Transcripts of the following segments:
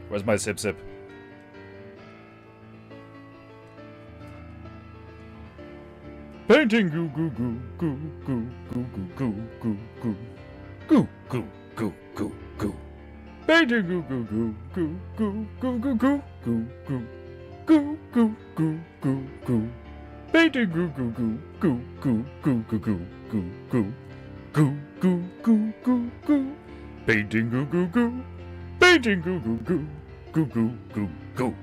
Where's my sip sip? Painting goo goo goo goo goo goo goo goo goo goo goo goo goo goo. Painting goo goo goo goo goo goo goo goo goo goo goo goo goo goo. Painting goo goo goo goo goo goo goo goo goo goo goo goo goo goo. Painting goo goo goo. Painting goo goo goo goo goo goo goo.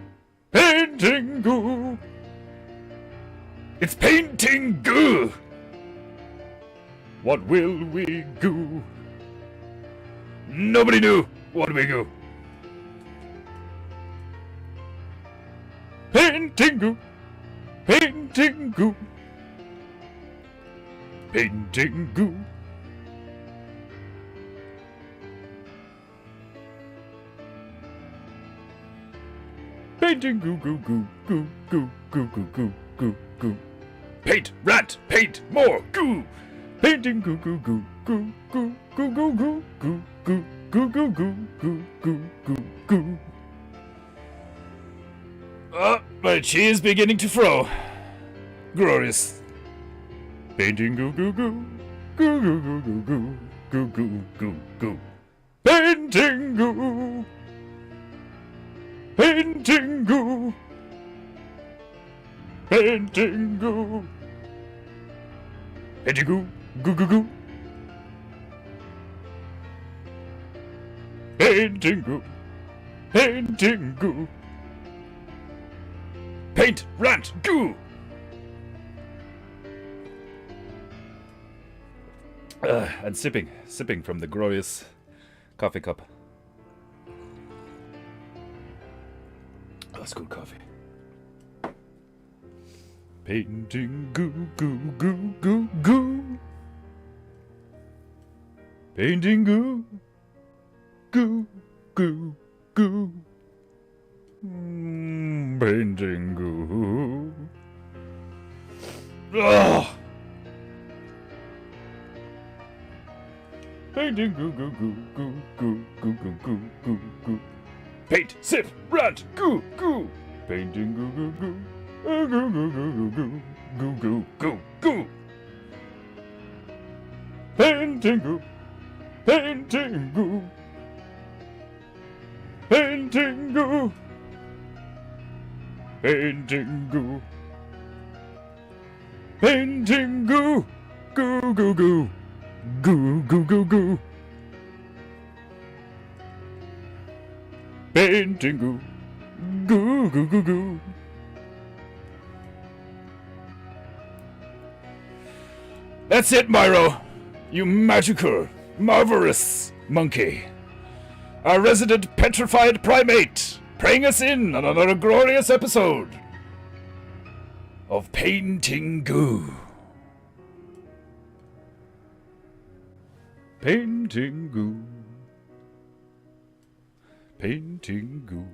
Painting goo. It's painting goo. What will we goo? Nobody knew. What we goo? Painting goo. Painting goo. Painting goo. Painting goo goo goo goo goo goo goo goo goo goo. Paint, rat, paint, more goo. Painting goo goo goo goo goo goo goo goo goo goo goo goo goo goo goo goo goo. My chi is beginning to fro. Glorious. Painting goo goo goo goo goo goo goo goo goo goo goo goo. Painting goo. Painting goo. Painting goo. Painting goo. Goo goo goo. Painting goo. Painting goo. Paint, rant, goo. And sipping from the glorious coffee cup. That's good coffee. Painting goo goo goo goo goo. Painting goo goo goo goo. Painting goo. Painting goo goo goo goo goo goo goo goo goo goo. Paint, sip, rant, goo goo. Painting goo goo goo. Goo goo goo goo goo goo goo goo goo. Painting goo. Painting goo. Painting goo. Painting goo. Painting goo. Goo goo goo. Goo goo goo goo. Painting goo. Goo goo goo goo. That's it, Myro. You magical, marvelous monkey. Our resident petrified primate, praying us in on another glorious episode of Painting Goo. Painting Goo. Painting Goo.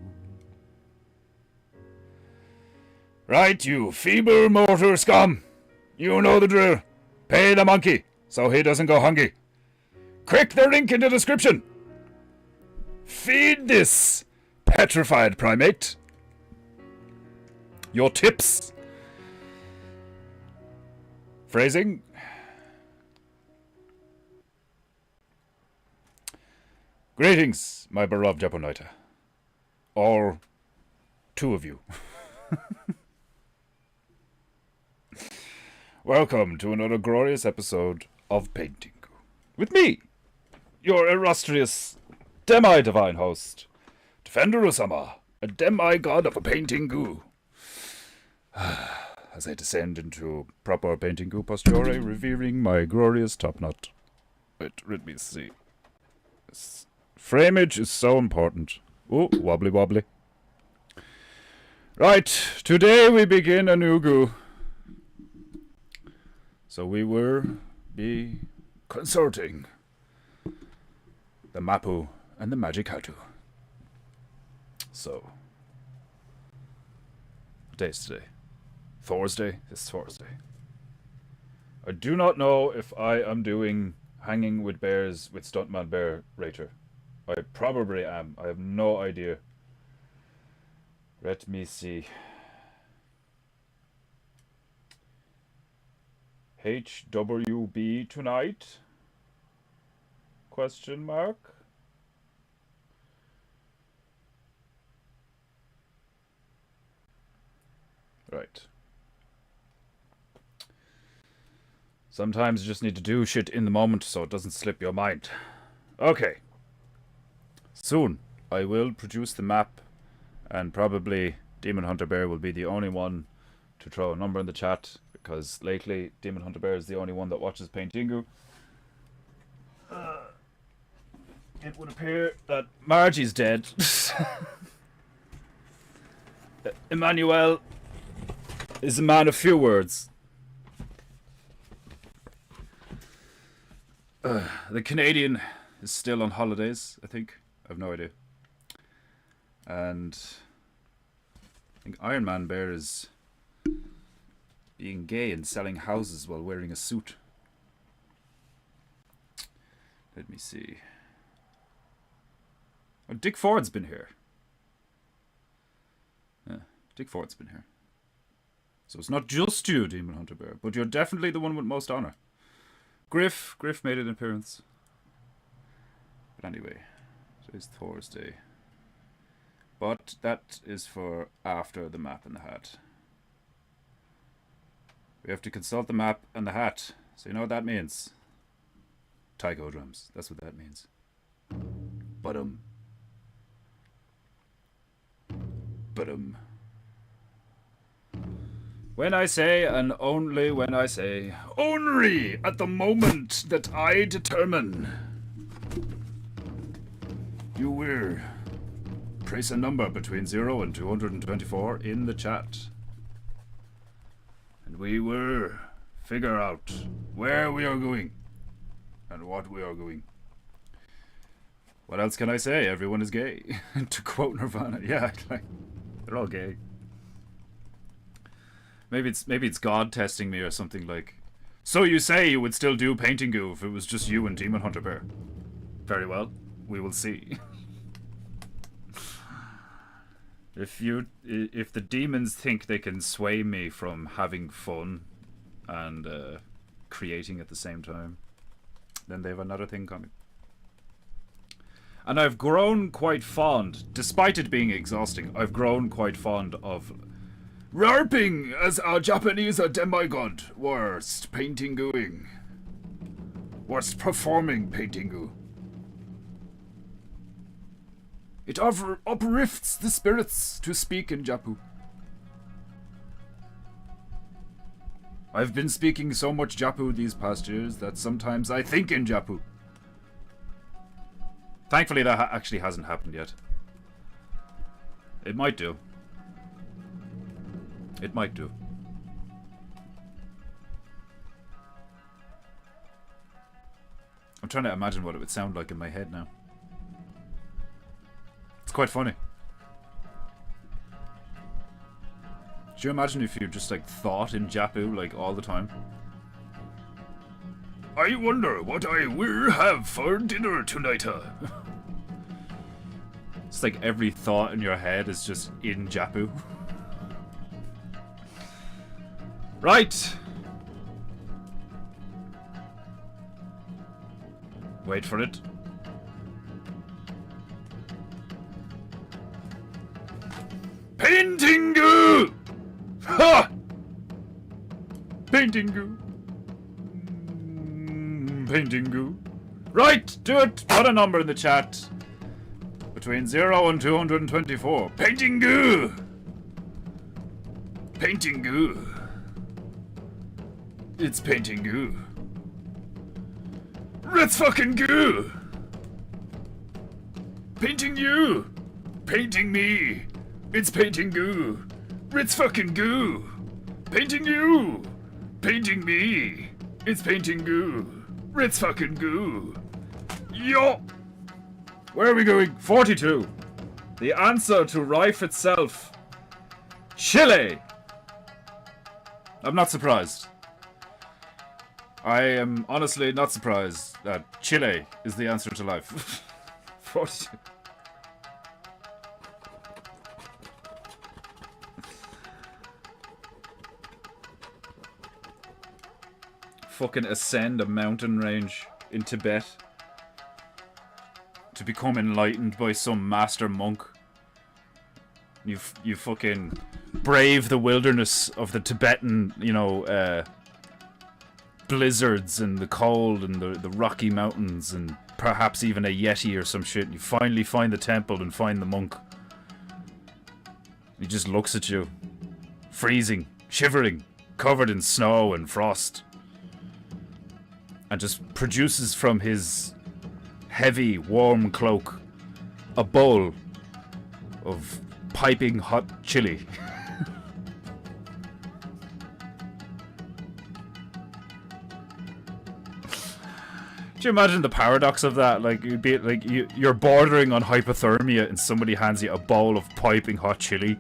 Right, you feeble mortar scum. You know the drill. Pay the monkey so he doesn't go hungry. Click the link in the description. Feed this petrified primate your tips. Phrasing. Greetings, my beloved Japonaita. All two of you. Welcome to another glorious episode of Painting Goo. With me, your illustrious demi-divine host, Defender-sama, a demi-god of a Painting Goo. As I descend into proper Painting Goo posture, revering my glorious top knot. Wait, let me see. Frameage is so important. Oh, wobbly wobbly. Right, today we begin a new Goo. So we will be consulting the Mapu and the Magic Hatu. So, what day is today? Thursday? It's Thursday. I do not know if I am doing Hanging with Bears with Stuntman Bear Rater I probably am. I have no idea. Let me see. HWB tonight? Question mark. Right. Sometimes you just need to do shit in the moment so it doesn't slip your mind. Okay. Soon I will produce the map, and probably Demon Hunter Bear will be the only one to throw a number in the chat, because lately Demon Hunter Bear is the only one that watches PEINTEINGU. It would appear that Margie's dead. Emmanuel is a man of few words. The Canadian is still on holidays, I think. I have no idea. And I think Iron Man Bear is being gay and selling houses while wearing a suit. Let me see. Oh, Dick Ford's been here. Yeah, Dick Ford's been here. So it's not just you, Demon Hunter Bear, but you're definitely the one with most honor. Griff made an appearance. But anyway, today's Thursday. But that is for after the map and the hat. We have to consult the map and the hat. So you know what that means? Taiko drums. That's what that means. Ba-dum. Ba-dum. When I say, and only when I say, only at the moment that I determine, you will place a number between 0 and 224 in the chat. And we will figure out where we are going and what we are going. What else can I say? Everyone is gay. To quote Nirvana. Yeah, like, they're all gay. Maybe it's God testing me or something like. So you say you would still do PEINTEINGU if it was just you and Demon Hunter Bear? Very well, we will see. If the demons think they can sway me from having fun and creating at the same time, then they have another thing coming. And I've grown quite fond, despite it being exhausting, I've grown quite fond of LARPing as a Japanese demigod. Worst PEINTEINGUing. Worst performing PEINTEINGU. It uplifts the spirits to speak in Japu. I've been speaking so much Japu these past years that sometimes I think in Japu. Thankfully that actually hasn't happened yet. It might do. It might do. I'm trying to imagine what it would sound like in my head now. It's quite funny. Could you imagine if you just like thought in Japu like all the time? I wonder what I will have for dinner tonight. It's like every thought in your head is just in Japu. Right. Wait for it. PEINTEINGU! Ha! PEINTEINGU. PEINTEINGU. Right, do it. Put a number in the chat. Between 0 and 224. PEINTEINGU! PEINTEINGU. It's PEINTEINGU. Let's fucking go! Painting you! Painting me! It's PEINTEINGU! Let's fucking go! Painting you! Painting me! It's PEINTEINGU! Let's fucking go! Yo! Where are we going? 42! The answer to life itself. Chile! I'm not surprised. I am honestly not surprised that Chile is the answer to life. 42. Fucking ascend a mountain range in Tibet to become enlightened by some master monk. You fucking brave the wilderness of the Tibetan, you know, blizzards and the cold and the Rocky Mountains and perhaps even a Yeti or some shit. You finally find the temple and find the monk. He just looks at you, freezing, shivering, covered in snow and frost, and just produces from his heavy, warm cloak a bowl of piping hot chili. Do you imagine the paradox of that? Like, you'd be like you're bordering on hypothermia, and somebody hands you a bowl of piping hot chili.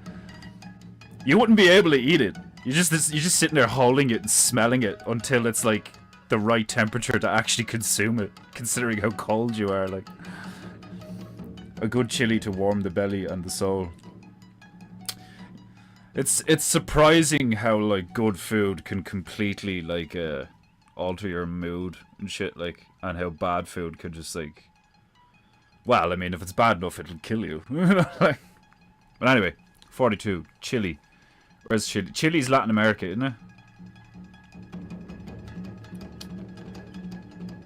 You wouldn't be able to eat it. You're just sitting there holding it and smelling it until it's like the right temperature to actually consume it, considering how cold you are. Like, a good chili to warm the belly and the soul. It's surprising how like good food can completely like alter your mood and shit, like, and how bad food could just like, well, I mean, if it's bad enough, it'll kill you. Like, but anyway, 42, Chile. Where's Chile? Chile's Latin America, isn't it?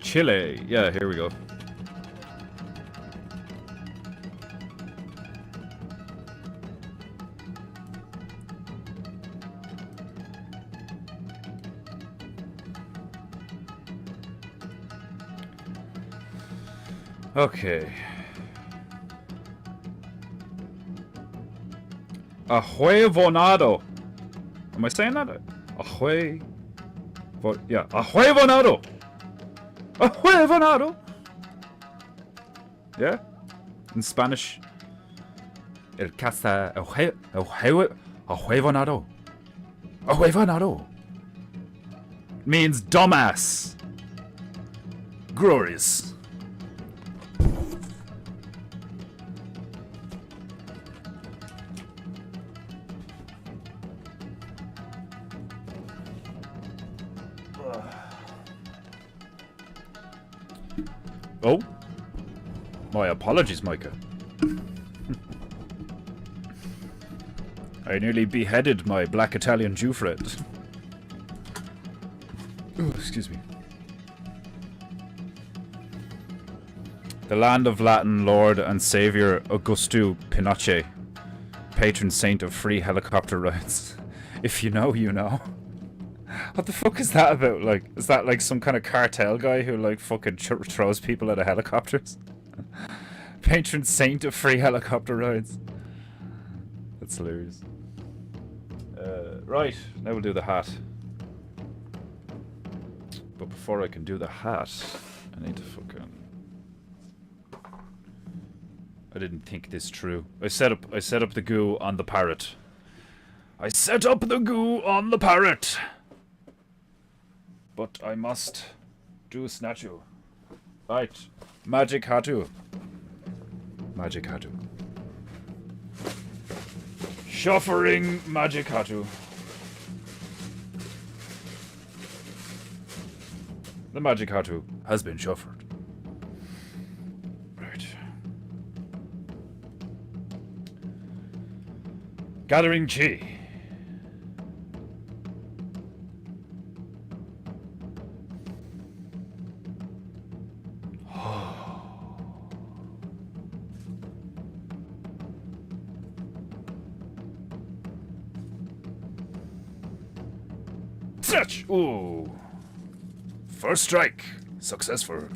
Chile. Yeah, here we go. Okay. Ahuevonado. Am I saying that? Yeah, ahuevonado. Ahuevonado. Yeah? In Spanish. El casa ahuevonado. Ahuevonado. Means dumbass. Glorious. Oh, my apologies, Micah. I nearly beheaded my black Italian Jew friend. Oh, excuse me. The land of Latin Lord and Savior Augusto Pinochet, patron saint of free helicopter rides. If you know, you know. What the fuck is that about? Like, is that like some kind of cartel guy who like fucking throws people out of helicopters? Patron saint of free helicopter rides. That's hilarious. Right, now we'll do the hat. But before I can do the hat, I need to fucking... I didn't think this through. I set up the goo on the parrot. I set up the goo on the parrot. But I must do snatchu. Right. Magic hatu. Magic hatu. Shuffering magic hatu. The magic hatu has been shuffled. Right. Gathering chi. Ooh. First strike. Successful.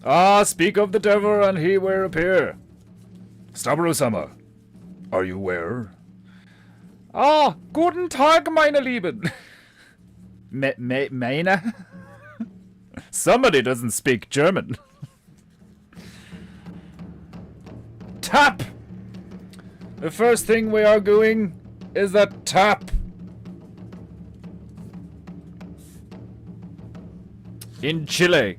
Ah, speak of the devil and he will appear. Stabro-sama, are you where? Ah, guten Tag, meine Lieben. Meine? Somebody doesn't speak German. Tap! The first thing we are doing is a tap. In Chile.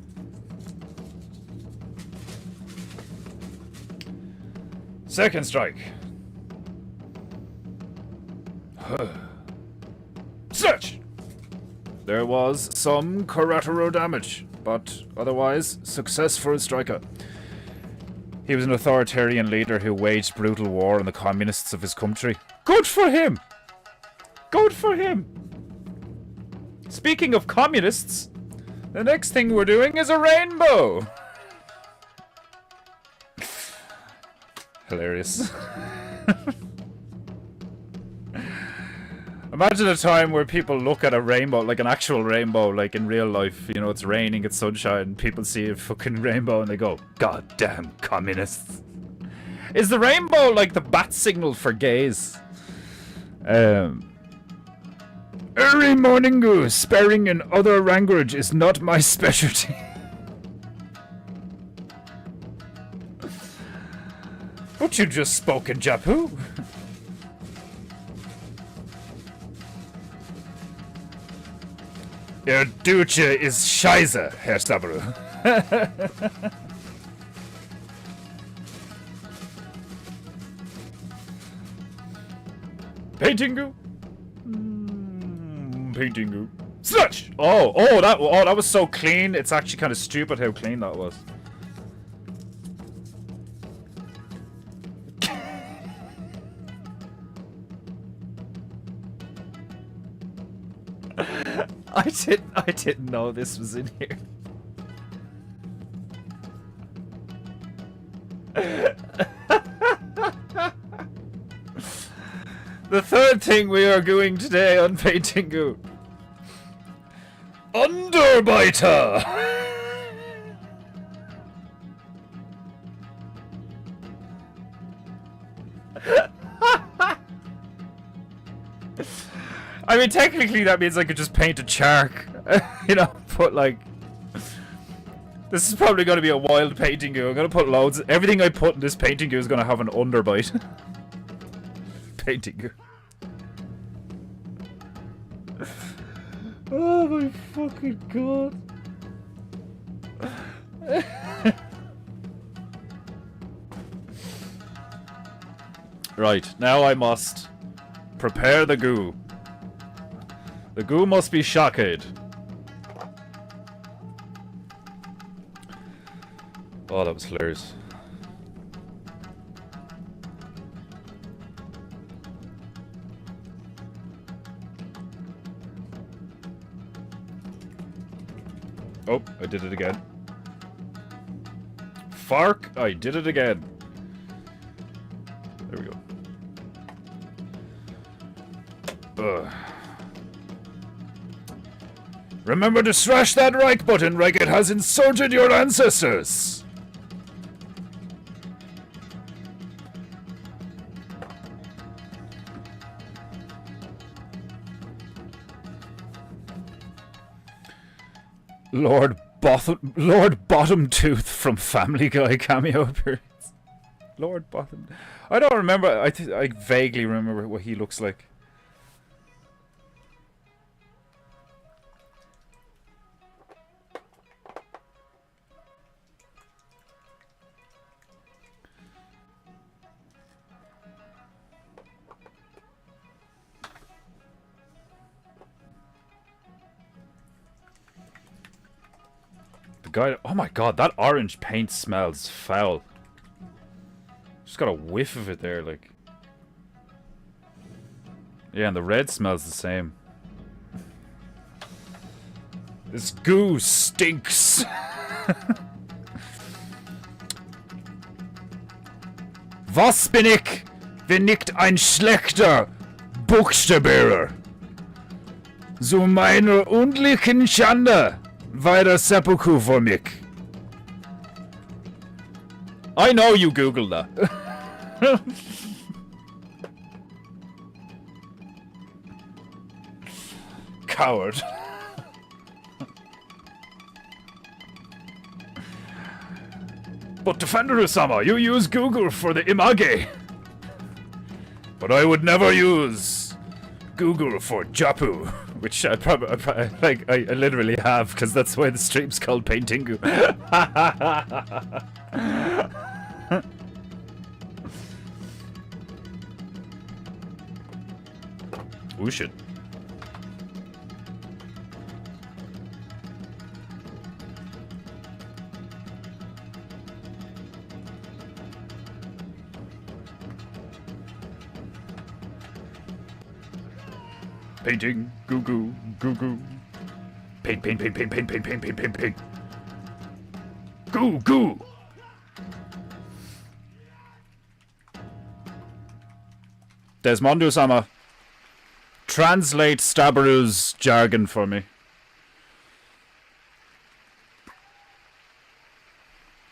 Second strike. Search! There was some collateral damage, but otherwise, success for a striker. He was an authoritarian leader who waged brutal war on the communists of his country. Good for him! Good for him! Speaking of communists, the next thing we're doing is a rainbow! Hilarious. Imagine a time where people look at a rainbow, like an actual rainbow, like in real life. You know, it's raining, it's sunshine, people see a fucking rainbow and they go, God damn communists. Is the rainbow like the bat signal for gays? Early morning goose, sparring in other language is not my specialty. But you just spoke in Japu. Your Duce is Scheiße, Herr Stabru. PEINTEINGU? PEINTEINGU. Sludge! Oh, that was so clean. It's actually kind of stupid how clean that was. I didn't know this was in here. The third thing we are doing today on PEINTEINGU. Underbiter! I mean, technically that means I could just paint a shark. You know, put like... This is probably going to be a wild PEINTEINGU. I'm going to put loads... Everything I put in this PEINTEINGU is going to have an underbite. PEINTEINGU. Oh my fucking god. Right, now I must prepare the goo. The goo must be shocked. Oh, that was hilarious. Oh, I did it again. Fark, I did it again. There we go. Ugh. Remember to smash that like button, like it has insulted your ancestors! Lord Bottom Tooth from Family Guy cameo appearance. Lord Bottom... I don't remember, I vaguely remember what he looks like. Guy, oh my god, that orange paint smells foul. Just got a whiff of it there, like. Yeah, and the red smells the same. This goo stinks. Was bin ich, wenn nicht ein schlechter Buchstaberer? Zu meiner unlichen Schande. Weiter seppuku for mich. I know you googled that. Coward. But Defender-sama, you use Google for the image. But I would never use Google for Japu. Which I literally have, because that's why the stream's called PEINTEINGU. Oh shit. Painting, goo goo, goo goo. Paint, paint, paint, paint, paint, paint, paint, paint, paint, paint. Goo goo. Desmondo-sama, translate Stabaru's jargon for me.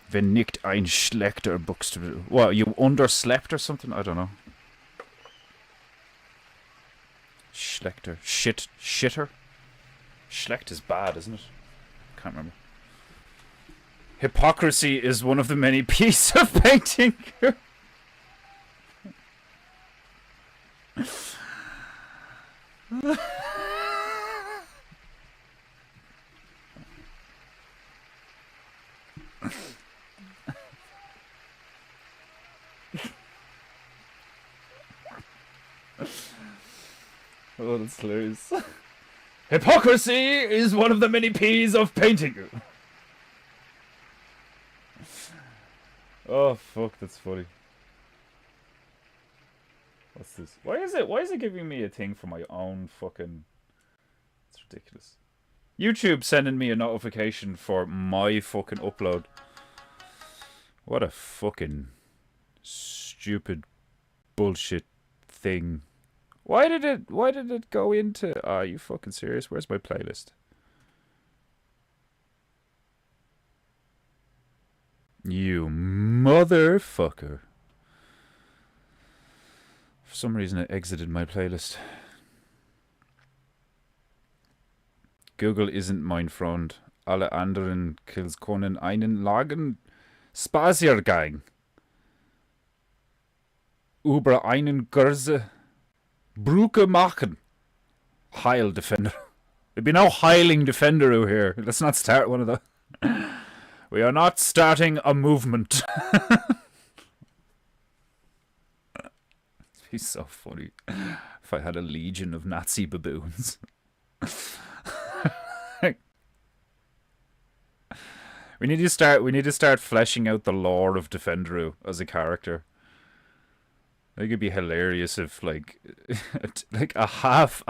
Wenn nicht ein schlechter Buchstabe. What, you underslept or something? I don't know. Schlechter. Shitter? Schlecht is bad, isn't it? Can't remember. Hypocrisy is one of the many pieces of painting. Oh, that's hilarious. Hypocrisy is one of the many P's of painting. Oh fuck, that's funny. What's this? Why is it giving me a thing for my own fucking... It's ridiculous. YouTube sending me a notification for my fucking upload. What a fucking stupid bullshit thing. Why did it go into... Are you fucking serious? Where's my playlist? You motherfucker. For some reason it exited my playlist. Google isn't mein Freund. Alle anderen Kills können einen langen Spaziergang über einen Gürse Brücke machen. Heil Defender. We've been now heiling Defender here. Let's not start one of those. We are not starting a movement. It'd be so funny if I had a legion of Nazi baboons. We need to start fleshing out the lore of Defenderu as a character. I think it'd be hilarious if like a half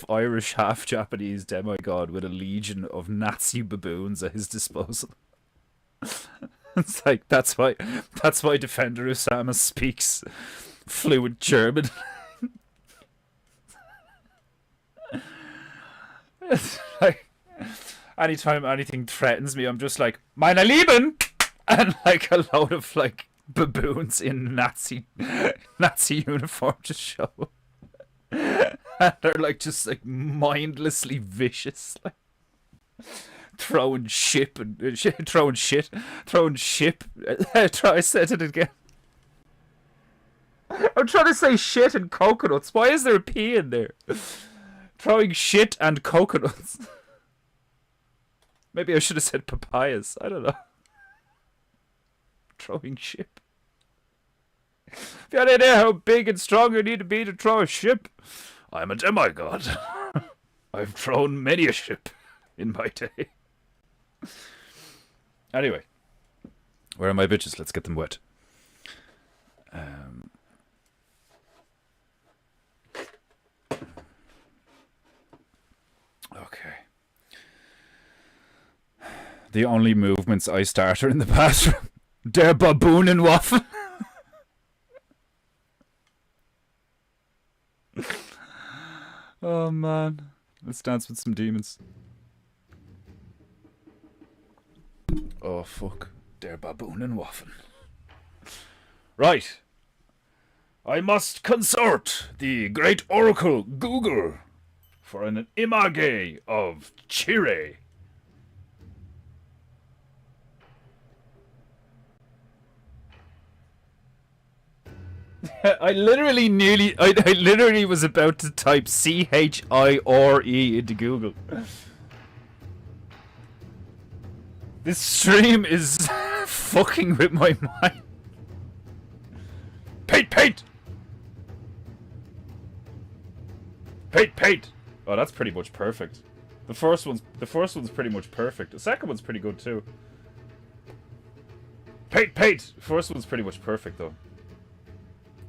Irish, half Japanese demigod with a legion of Nazi baboons at his disposal. It's like that's why Defenderu Sama speaks fluent German. It's like anytime anything threatens me, I'm just like, meine Lieben! And like a load of like baboons in Nazi uniform just show up. And they're like just like mindlessly vicious, like throwing ship. I said it again. I'm trying to say shit and coconuts. Why is there a P in there? Throwing shit and coconuts. Maybe I should have said papayas. I don't know. Throwing ship. If you had any idea how big and strong you need to be to throw a ship, I'm a demigod. I've thrown many a ship in my day. Anyway. Where are my bitches? Let's get them wet. Okay. The only movements I start are in the bathroom. Der Baboonenwaffen. Oh man. Let's dance with some demons. Oh fuck. Der Baboonenwaffen. Right. I must consort the great oracle Google for an image of Chire. I literally was about to type CHIRE into Google. This stream is fucking with my mind. Paint! Paint, paint! Oh, that's pretty much perfect. The first one's pretty much perfect. The second one's pretty good too. Paint, paint! The first one's pretty much perfect though.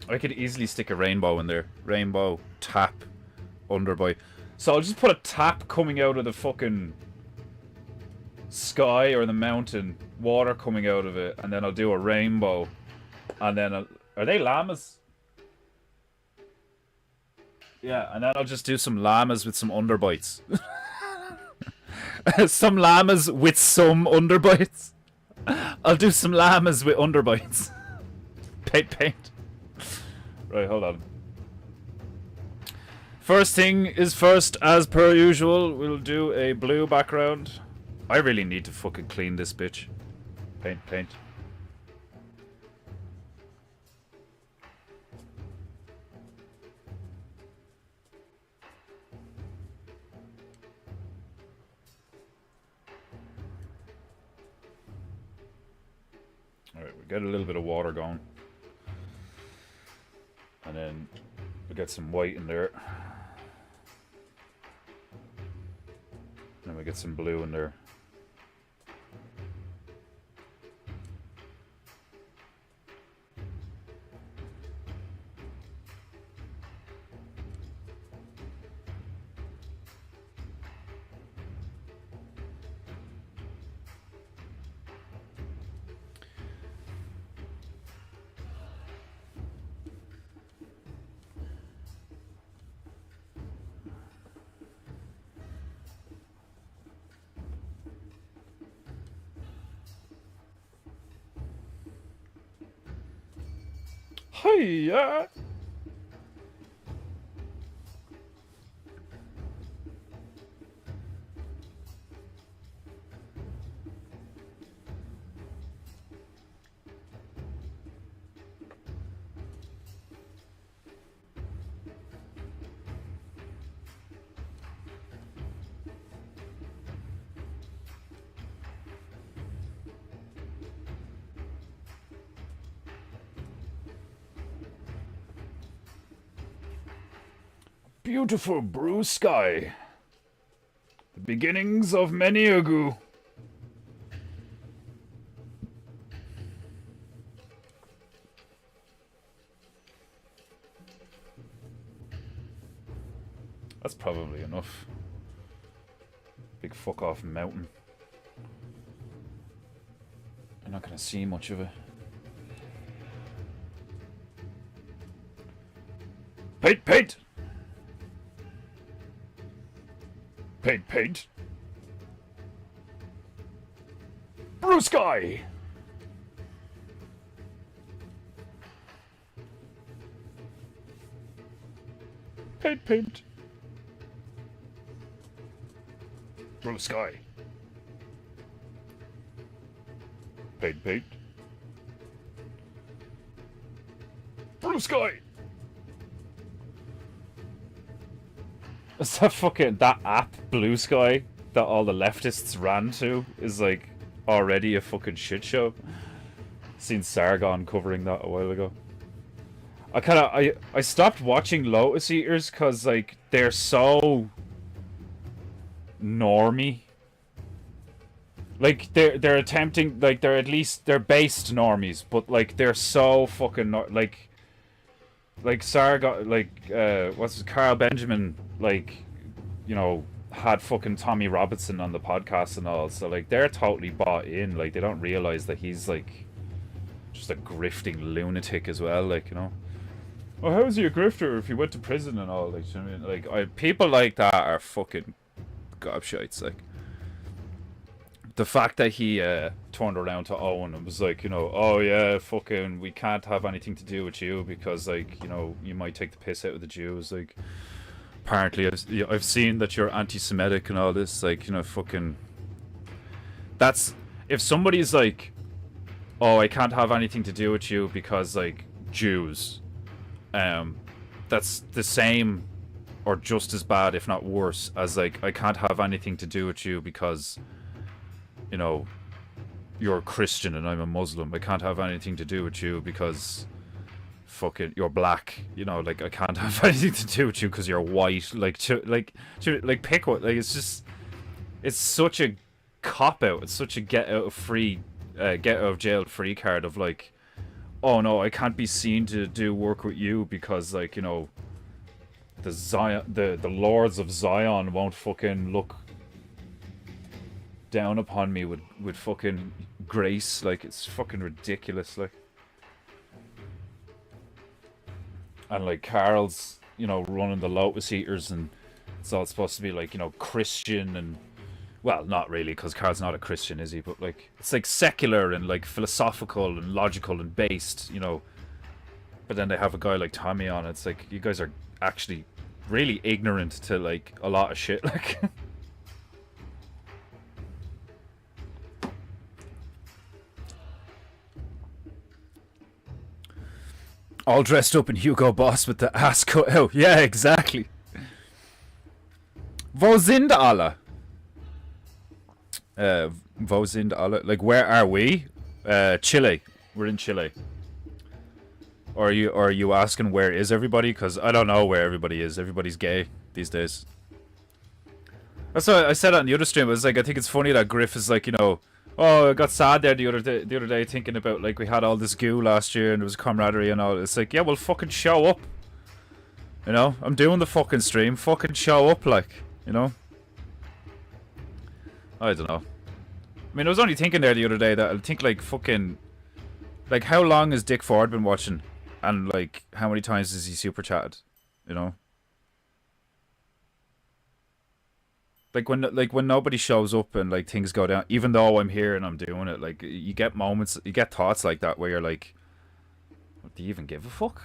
I could easily stick a rainbow in there. Rainbow, tap, underboy. So I'll just put a tap coming out of the fucking sky or the mountain, water coming out of it, and then I'll do a rainbow, and then are they llamas? Yeah, and then I'll just do some llamas with some underbites. Some llamas with some underbites. I'll do some llamas with underbites. Paint, paint. Right, hold on. First thing is first, as per usual, we'll do a blue background. I really need to fucking clean this bitch. Paint, paint. Alright, we get a little bit of water going. And then we get some white in there. And then we get some blue in there. Hiya! Beautiful blue sky. The beginnings of many a Gu. That's probably enough. Big fuck off mountain. I'm not gonna see much of it. Paint, paint! Paint, paint. Blue sky! Paint, paint. Blue sky. Paint, paint. Blue sky! Is that fucking, that app, Blue Sky, that all the leftists ran to, is like already a fucking shit show? Seen Sargon covering that a while ago. I stopped watching Lotus Eaters because like they're so normie. Like they're attempting, like they're based normies, but like they're so fucking like Sargon, like what's Carl Benjamin, like, you know, had fucking Tommy Robinson on the podcast and all, so like they're totally bought in. Like they don't realize that he's like just a grifting lunatic as well, like, you know. Oh, how is he a grifter if he went to prison and all? Like, you know what I mean? Like, people like that are fucking gobshites. Like, the fact that he turned around to Owen and was like, you know, oh yeah, fucking, we can't have anything to do with you because, like, you know, you might take the piss out of the Jews. Like, apparently I've seen that you're anti-Semitic and all this. Like, you know, fucking, that's, if somebody's like, oh, I can't have anything to do with you because, like, Jews, that's the same or just as bad, if not worse, as like, I can't have anything to do with you because, you know, you're a Christian and I'm a Muslim. I can't have anything to do with you because fucking, you're black. You know, like, I can't have anything to do with you because you're white. Like, like, pick what. Like, it's just, it's such a cop out. It's such a get out of jail free card of like, oh no, I can't be seen to do work with you because, like, you know, the lords of Zion won't fucking look down upon me with fucking grace. Like, it's fucking ridiculous. Like, and like Carl's, you know, running the Lotus Eaters, and it's all supposed to be like, you know, Christian and, well, not really, because Carl's not a Christian, is he? But like, it's like secular and like philosophical and logical and based, you know. But then they have a guy like Tommy on. It's like, you guys are actually really ignorant to like a lot of shit. Like, all dressed up in Hugo Boss with the ass cut out. Yeah, exactly. Wo sind alle? Wo sind alle? Like, where are we? Chile. We're in Chile. Or are you asking where is everybody? Because I don't know where everybody is. Everybody's gay these days. That's what I said on the other stream. I was like, I think it's funny that Griff is like, you know, oh, I got sad there the other day thinking about, like, we had all this goo last year and there was camaraderie and all. It's like, yeah, well, fucking show up. You know, I'm doing the fucking stream. Fucking show up, like, you know. I don't know. I mean, I was only thinking there the other day that I think, like, fucking, like, how long has Dick Ford been watching? And, like, how many times has he super chatted? You know? Like when nobody shows up and like things go down, even though I'm here and I'm doing it, like, you get moments, you get thoughts like that where you're like, do you even give a fuck?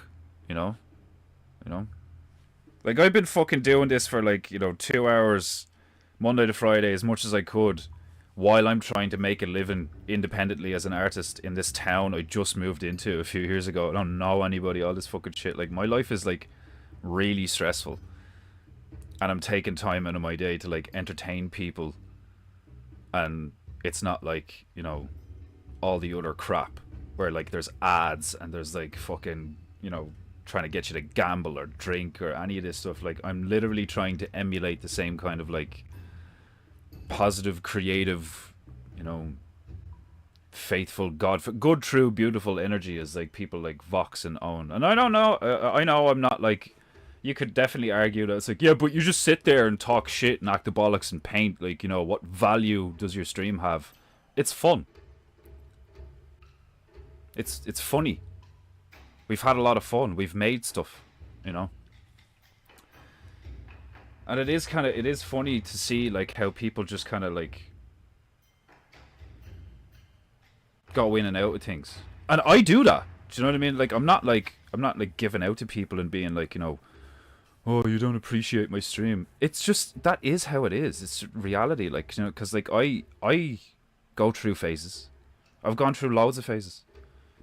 You know? You know? Like, I've been fucking doing this for, like, you know, 2 hours Monday to Friday as much as I could while I'm trying to make a living independently as an artist in this town I just moved into a few years ago. I don't know anybody, all this fucking shit. Like, my life is like really stressful. And I'm taking time out of my day to like entertain people, and it's not like, you know, all the other crap where like there's ads and there's like fucking, you know, trying to get you to gamble or drink or any of this stuff. Like, I'm literally trying to emulate the same kind of like positive, creative, you know, faithful, good, true, beautiful energy as like people like Vox and Owen. And I don't know, I know I'm not like, you could definitely argue that it's like, yeah, but you just sit there and talk shit and act the bollocks and paint. Like, you know, what value does your stream have? It's fun. It's funny. We've had a lot of fun. We've made stuff, you know. And it is funny to see like how people just kind of like go in and out of things. And I do that. Do you know what I mean? Like, I'm not like giving out to people and being like, you know, oh, you don't appreciate my stream. It's just, that is how it is. It's reality, like, you know, because like I go through phases. I've gone through loads of phases.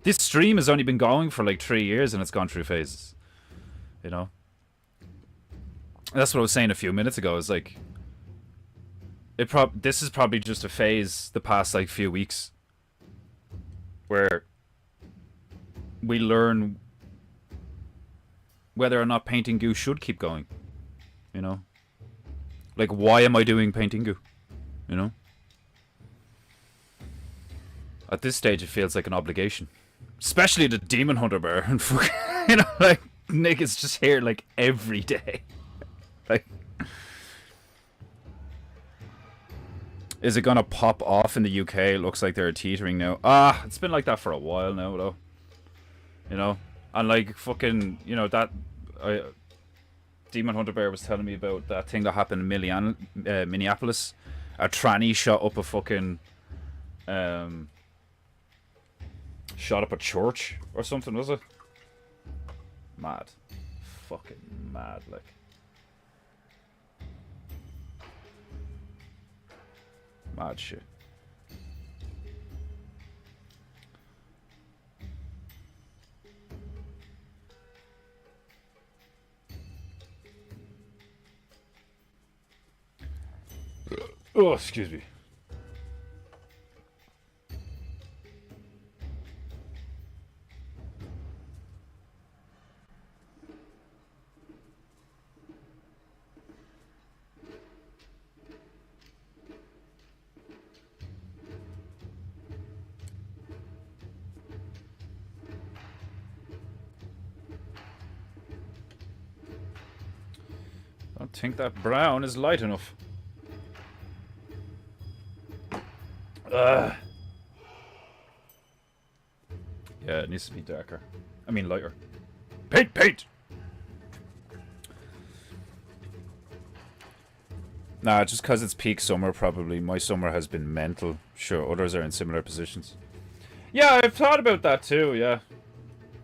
This stream has only been going for like 3 years and it's gone through phases, you know. And that's what I was saying a few minutes ago. Is like, this is probably just a phase the past like few weeks where we learn whether or not Painting Gu should keep going, you know? Like, why am I doing Painting Gu, you know? At this stage, it feels like an obligation. Especially the Demon Hunter Bear. And you know, like, Nick is just here, like, every day. Like, is it gonna pop off in the UK? It looks like they're teetering now. It's been like that for a while now, though. You know? And like fucking, you know, that Demon Hunter Bear was telling me about that thing that happened in Minneapolis. A tranny shot up a fucking shot up a church or something, was it? Mad. Fucking mad, like. Mad shit. Oh, excuse me. don't think that brown is light enough. Yeah, it needs to be darker. I mean lighter. Paint, paint! Nah, just because it's peak summer, probably. My summer has been mental. Sure, others are in similar positions. Yeah, I've thought about that too, yeah.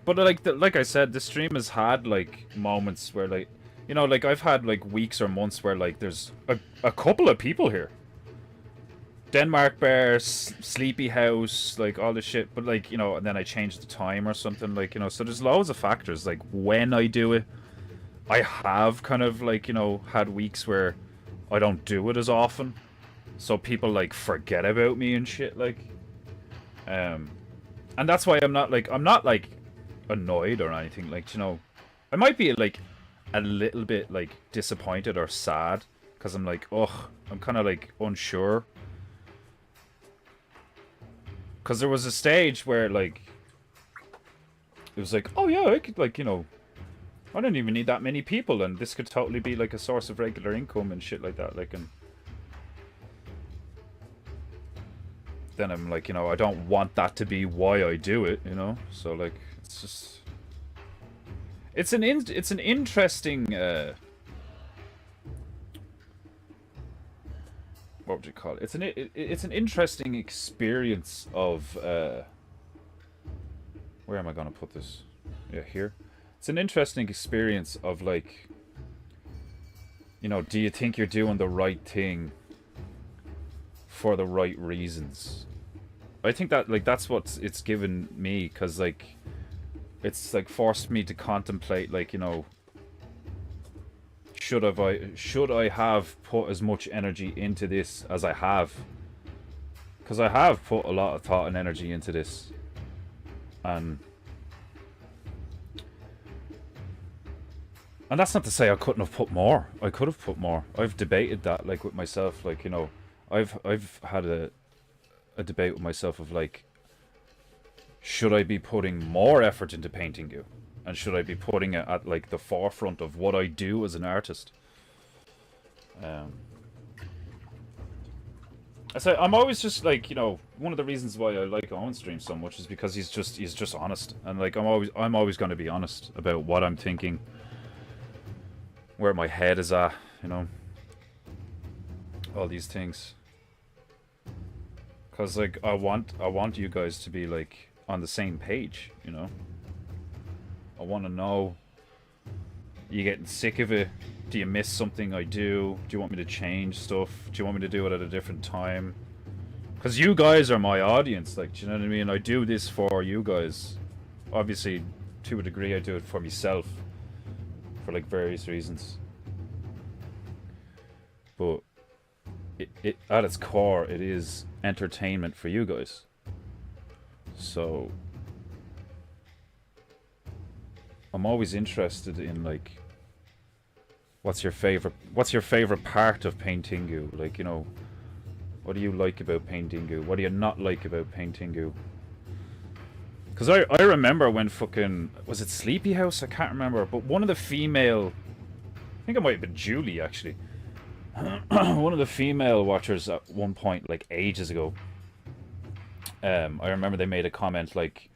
But like I said, the stream has had, like, moments where, like, you know, like, I've had, like, weeks or months where, like, there's a couple of people here. Denmark Bear, Sleepy House, like, all this shit. But, like, you know, and then I changed the time or something, like, you know. So there's loads of factors, like, when I do it. I have kind of, like, you know, had weeks where I don't do it as often. So people, like, forget about me and shit, like. And that's why I'm not, like, annoyed or anything, like, you know. I might be, like, a little bit, like, disappointed or sad. Because I'm like, ugh, I'm kind of, like, unsure. Because there was a stage where, like, it was like, oh yeah, I could, like, you know, I don't even need that many people, and this could totally be, like, a source of regular income and shit like that, like, and then I'm like, you know, I don't want that to be why I do it, you know, so, like, it's just, it's an interesting, what would you call it? It's an interesting experience of, where am I gonna put this? Yeah, here. It's an interesting experience of, like, you know, do you think you're doing the right thing for the right reasons? I think that, like, that's what it's given me, because, like, it's, like, forced me to contemplate, like, you know, should I have put as much energy into this as I have? Because I have put a lot of thought and energy into this. And that's not to say I couldn't have put more. I could have put more. I've debated that, like, with myself, like, you know, I've had a debate with myself of, like, should I be putting more effort into Painting Gu? And should I be putting it at, like, the forefront of what I do as an artist? I'm always just, like, you know, one of the reasons why I like Owen stream so much is because he's just honest, and, like, I'm always going to be honest about what I'm thinking, where my head is at, you know, all these things. Cause, like, I want you guys to be, like, on the same page, you know. I want to know, you getting sick of it? Do you miss something I do? Do you want me to change stuff? Do you want me to do it at a different time? Because you guys are my audience, like, do you know what I mean? I do this for you guys. Obviously, to a degree, I do it for myself. For, like, various reasons. But it at its core, it is entertainment for you guys. So I'm always interested in, like, what's your favorite part of Painting Gu? Like, you know, what do you like about Painting Gu? What do you not like about Painting Gu? Because I remember when fucking, was it Sleepy House? I can't remember, but one of the female, I think it might have been Julie, actually. One of the female watchers at one point, like, ages ago, I remember they made a comment, like,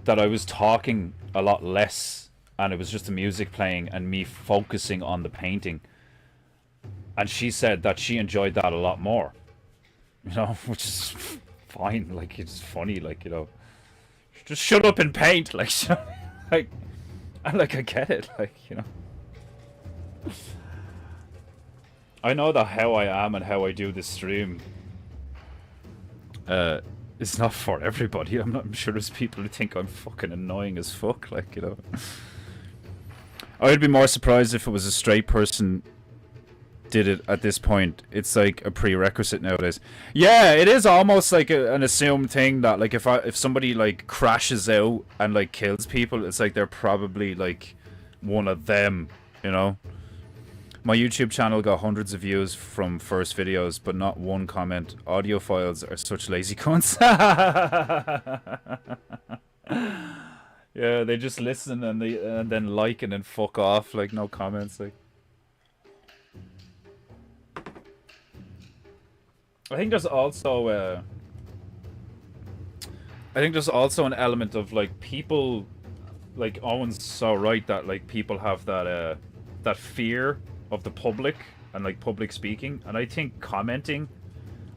that I was talking a lot less, and it was just the music playing and me focusing on the painting. And she said that she enjoyed that a lot more. You know, which is fine, like, it's funny, like, you know, just shut up and paint, like, like, I get it, like, you know. I know that how I am and how I do this stream, it's not for everybody. I'm sure there's people who think I'm fucking annoying as fuck, like, you know. I would be more surprised if it was a straight person did it at this point. It's like a prerequisite nowadays. Yeah, it is almost like an assumed thing that, like, if somebody, like, crashes out and, like, kills people, it's like they're probably, like, one of them, you know. My YouTube channel got hundreds of views from first videos, but not one comment. Audiophiles are such lazy cunts. Yeah, they just listen and then like and then fuck off, like, no comments, like. I think there's also an element of like people, like Owen's so right that like people have that fear of the public and like public speaking, and I think commenting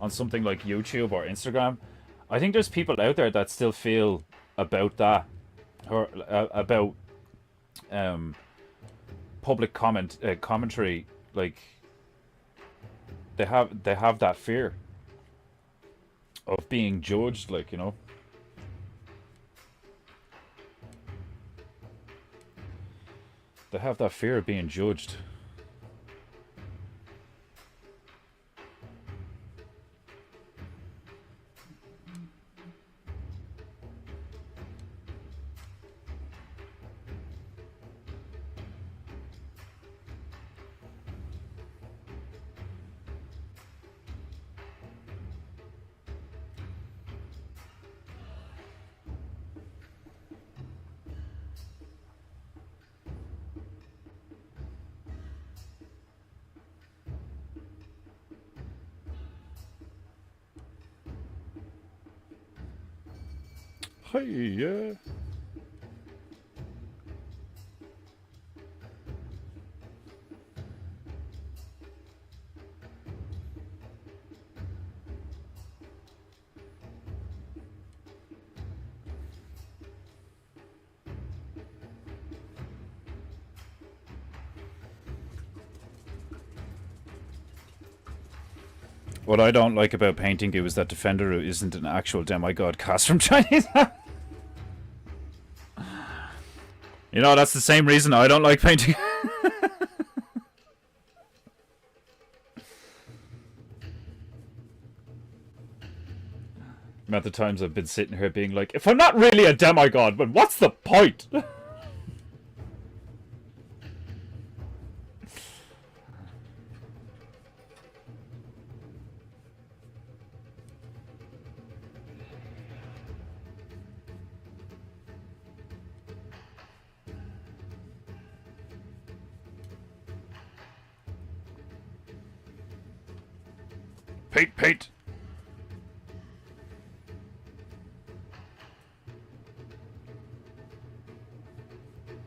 on something like YouTube or Instagram, I think there's people out there that still feel about that, or about um public commentary, like they have that fear of being judged, like, you know. They have that fear of being judged. Hey, yeah. What I don't like about Painting Gu is that Defender isn't an actual demigod cast from Chinese. You know, that's the same reason I don't like Painting. Amount of times I've been sitting here being like, if I'm not really a demigod, but what's the point? Paint, paint.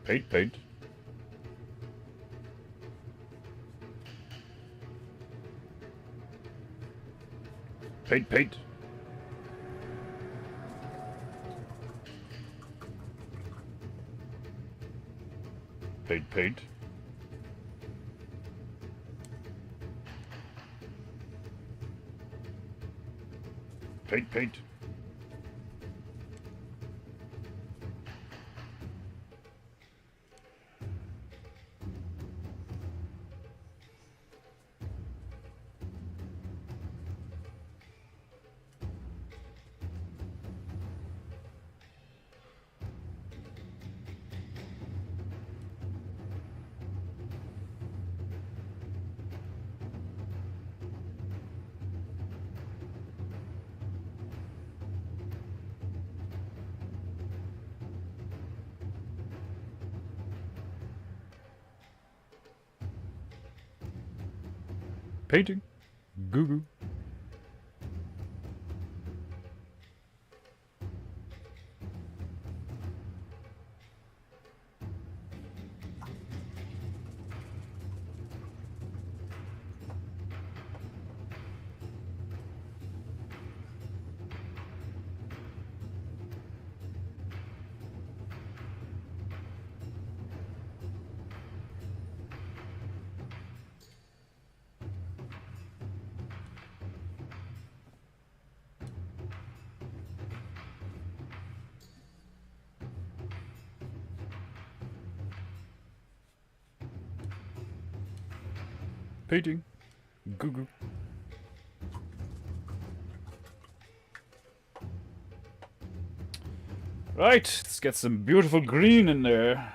Paint, paint. Paint, paint. Paint, paint. Paint, paint. Painting. Goo goo. Painting. Goo goo. Right, let's get some beautiful green in there.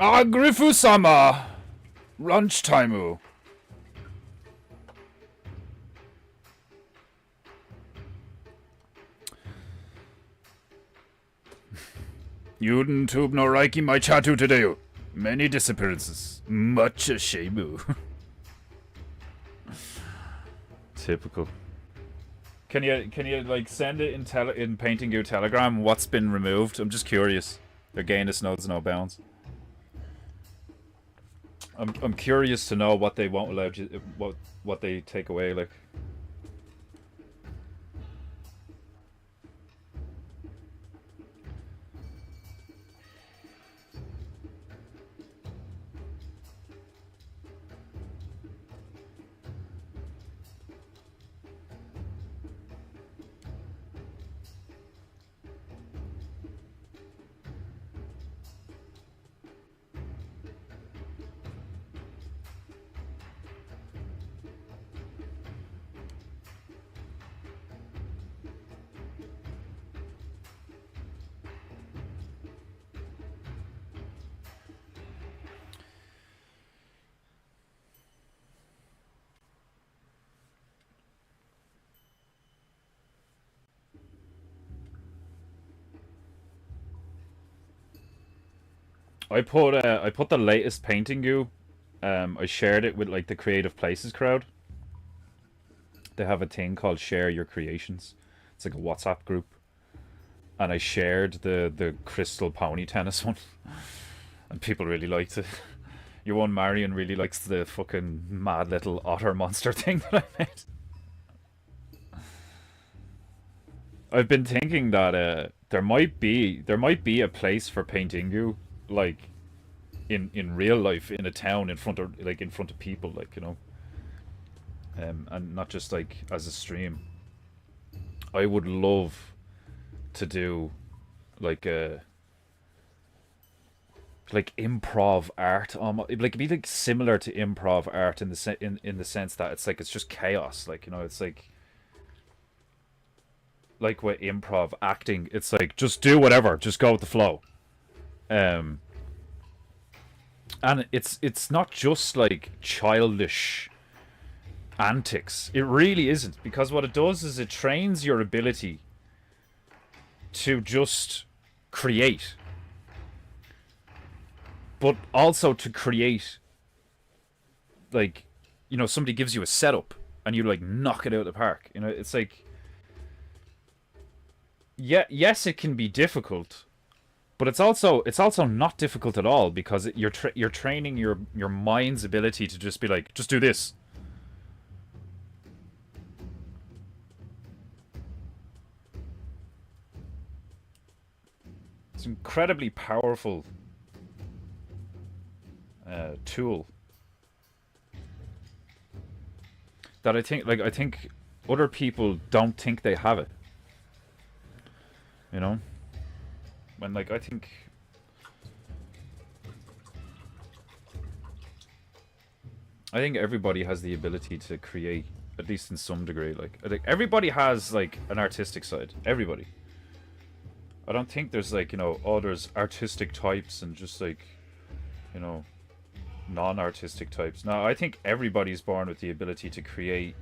Ah, Grifu-sama! Lunchtime-o. YouTube no Reiki my chatu today. Many disappearances. Much a shame. Typical. Can you like send it in Painting Gu Telegram what's been removed? I'm just curious. Their gayness knows no bounds. I'm curious to know what they won't allow you, what they take away, like. I put the latest Painting Gu. I shared it with like the Creative Places crowd. They have a thing called Share Your Creations. It's like a WhatsApp group. And I shared the Crystal Pony Tennis one. And people really liked it. Your one Marion really likes the fucking mad little otter monster thing that I made. I've been thinking that there might be a place for Painting Gu, like in real life, in a town, in front of people, like, you know, and not just like as a stream. I would love to do like a improv art, like it'd be like similar to improv art in the sense that it's like it's just chaos, like, you know, it's like with improv acting, it's like just do whatever, just go with the flow. And it's not just like childish antics. It really isn't, because what it does is it trains your ability to just create, but also to create, like, you know, somebody gives you a setup and you like knock it out of the park. You know, it's like, yeah, yes, it can be difficult, but it's also not difficult at all, because you're training your mind's ability to just be like, just do this. It's an incredibly powerful tool that I think other people don't think they have it. You know, when like I think everybody has the ability to create, at least in some degree. Like, I think everybody has like an artistic side. Everybody. I don't think there's like, you know, oh, there's artistic types and just like, you know, non-artistic types. No, I think everybody's born with the ability to create,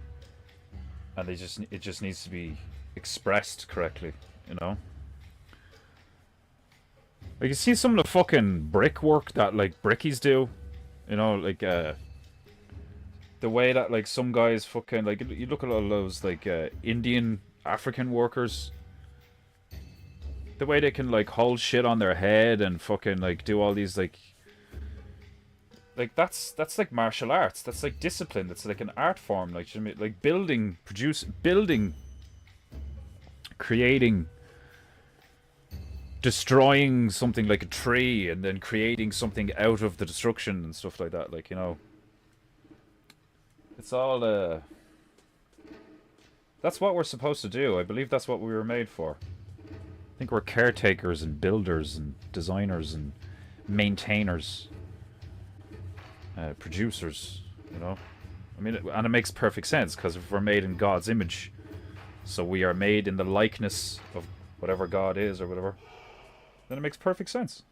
and it just needs to be expressed correctly, you know. Like, you see some of the fucking brickwork that like brickies do, you know, like the way that like some guys fucking, like, you look at all those like Indian African workers, the way they can like hold shit on their head and fucking like do all these like that's like martial arts. That's like discipline. That's like an art form. Like building, creating, destroying something like a tree, and then creating something out of the destruction and stuff like that. Like, you know, it's all that's what we're supposed to do. I believe that's what we were made for. I think we're caretakers and builders and designers and maintainers. Producers, you know. I mean, and it makes perfect sense, because if we're made in God's image, so we are made in the likeness of whatever God is or whatever, then it makes perfect sense.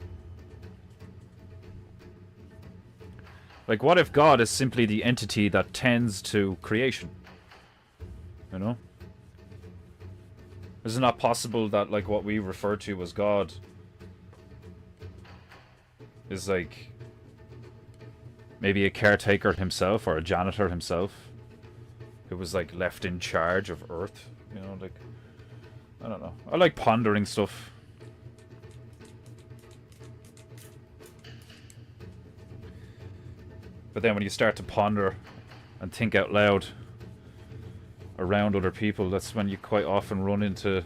Like, what if God is simply the entity that tends to creation? You know? Is it not possible that, like, what we refer to as God is like maybe a caretaker himself or a janitor himself who was like left in charge of Earth. You know, like, I don't know. I like pondering stuff. But then when you start to ponder and think out loud around other people, that's when you quite often run into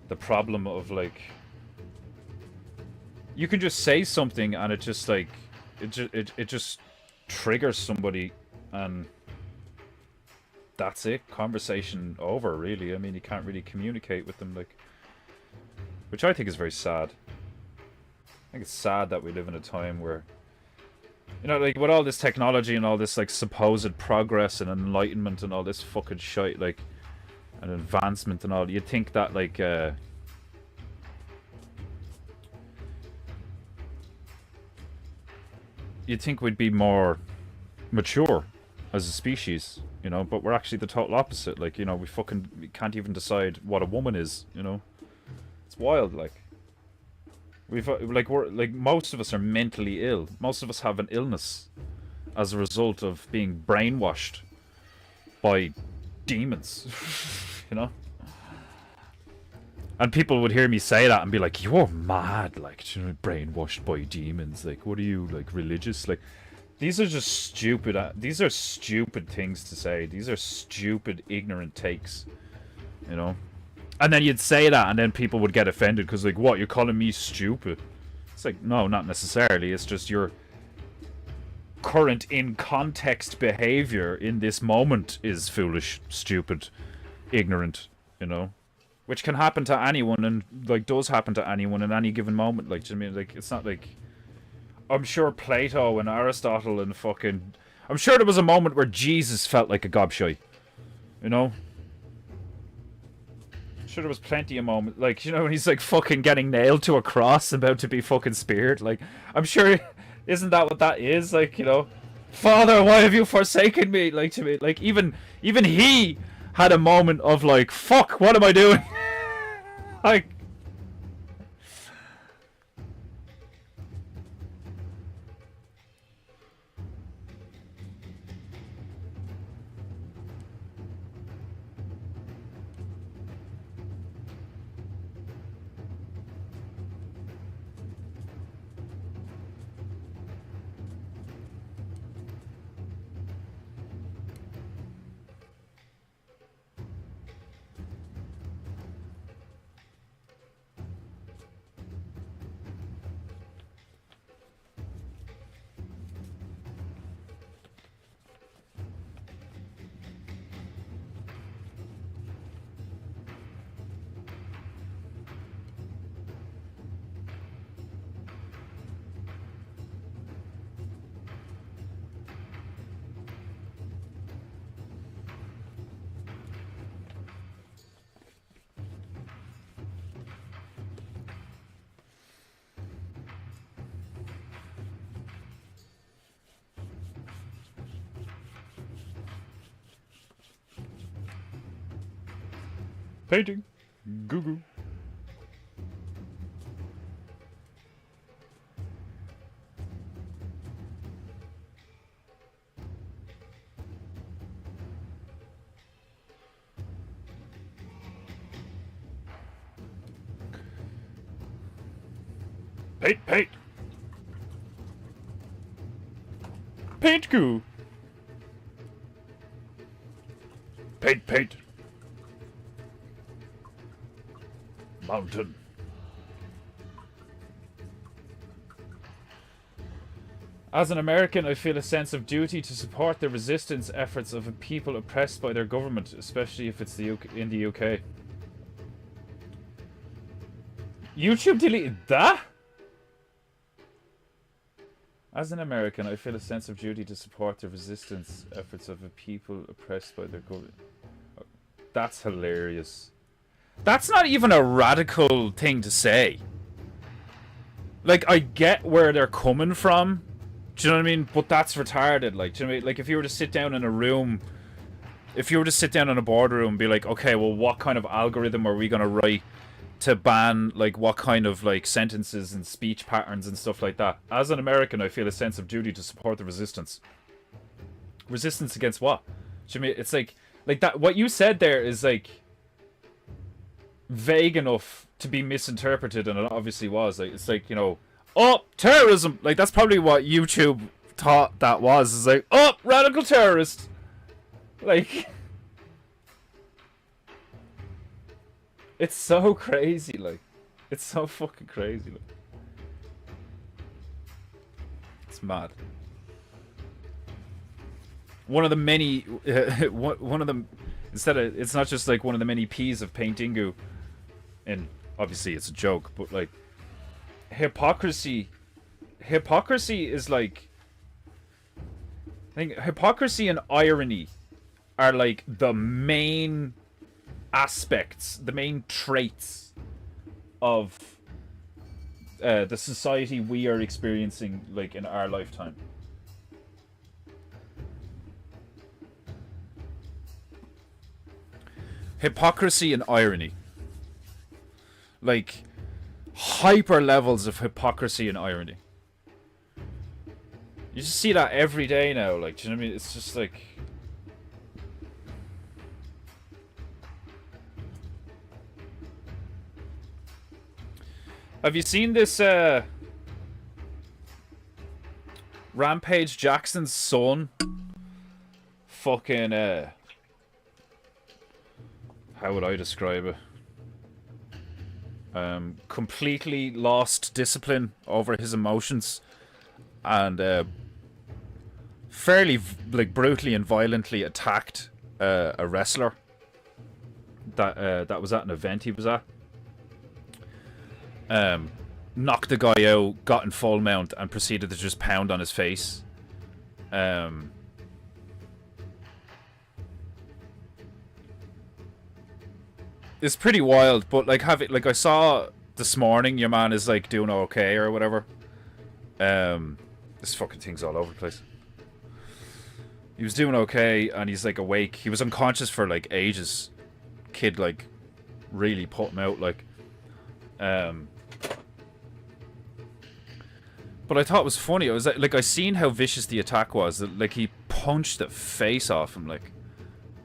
the problem of like, you can just say something and it just like, it just triggers somebody and that's it. Conversation over, really. I mean, you can't really communicate with them, like, which I think is very sad. I think it's sad that we live in a time where, you know, like, with all this technology and all this, like, supposed progress and enlightenment and all this fucking shit, like, and advancement and all, you'd think that, like, you'd think we'd be more mature as a species, you know, but we're actually the total opposite. Like, you know, we can't even decide what a woman is, you know. It's wild, like. We're like, most of us are mentally ill. Most of us have an illness as a result of being brainwashed by demons, you know. And people would hear me say that and be like, "You're mad, like, you know, brainwashed by demons. Like, what are you, like, religious? Like, these are just stupid. These are stupid things to say. These are stupid, ignorant takes, you know." And then you'd say that, and then people would get offended because, like, what, you're calling me stupid? It's like, no, not necessarily. It's just your current in-context behavior in this moment is foolish, stupid, ignorant, you know? Which can happen to anyone, and, like, does happen to anyone in any given moment. Like, do you know what I mean? Like, it's not like... I'm sure Plato and Aristotle and fucking... I'm sure there was a moment where Jesus felt like a gobshite, you know? Sure, there was plenty of moments, like, you know, when he's like fucking getting nailed to a cross, about to be fucking speared. Like, I'm sure, isn't that what that is? Like, you know, Father, why have you forsaken me? Like, to me, like, even he had a moment of like, fuck, what am I doing? Like, painting. Goo goo. Paint. Paint goo. Paint. Mountain. As an American, I feel a sense of duty to support the resistance efforts of a people oppressed by their government, especially if it's in the UK. YouTube deleted that? As an American, I feel a sense of duty to support the resistance efforts of a people oppressed by their government. That's hilarious. That's not even a radical thing to say. Like, I get where they're coming from. Do you know what I mean? But that's retarded. Like, do you know what I mean? Like, if you were to sit down in a room, if you were to sit down in a boardroom and be like, okay, well, what kind of algorithm are we going to write to ban like what kind of like sentences and speech patterns and stuff like that. As an American, I feel a sense of duty to support the resistance. Resistance against what? Jimmy, it's like that. What you said there is like vague enough to be misinterpreted, and it obviously was. Like, it's like, you know, oh, terrorism. Like, that's probably what YouTube thought that was. It's like, oh, radical terrorist. Like, it's so crazy. Like, it's so fucking crazy. Like, it's mad. One of the many, one of them, instead of, it's not just like one of the many P's of PEINTEINGU, and obviously it's a joke, but like, hypocrisy is like, I think hypocrisy and irony are like the main aspects, the main traits of the society we are experiencing, like, in our lifetime. Hypocrisy and irony. Like, hyper levels of hypocrisy and irony. You just see that every day now, like, do you know what I mean? It's just like... Have you seen this, Rampage Jackson's son? Fucking, how would I describe it? Completely lost discipline over his emotions, and fairly like brutally and violently attacked a wrestler that was at an event he was at. Knocked the guy out, got in full mount, and proceeded to just pound on his face. It's pretty wild, but like I saw this morning, your man is like doing okay or whatever. This fucking thing's all over the place. He was doing okay, and he's like awake. He was unconscious for like ages. Kid like really put him out, like. But I thought it was funny. I was like I seen how vicious the attack was. Like, he punched the face off him, like.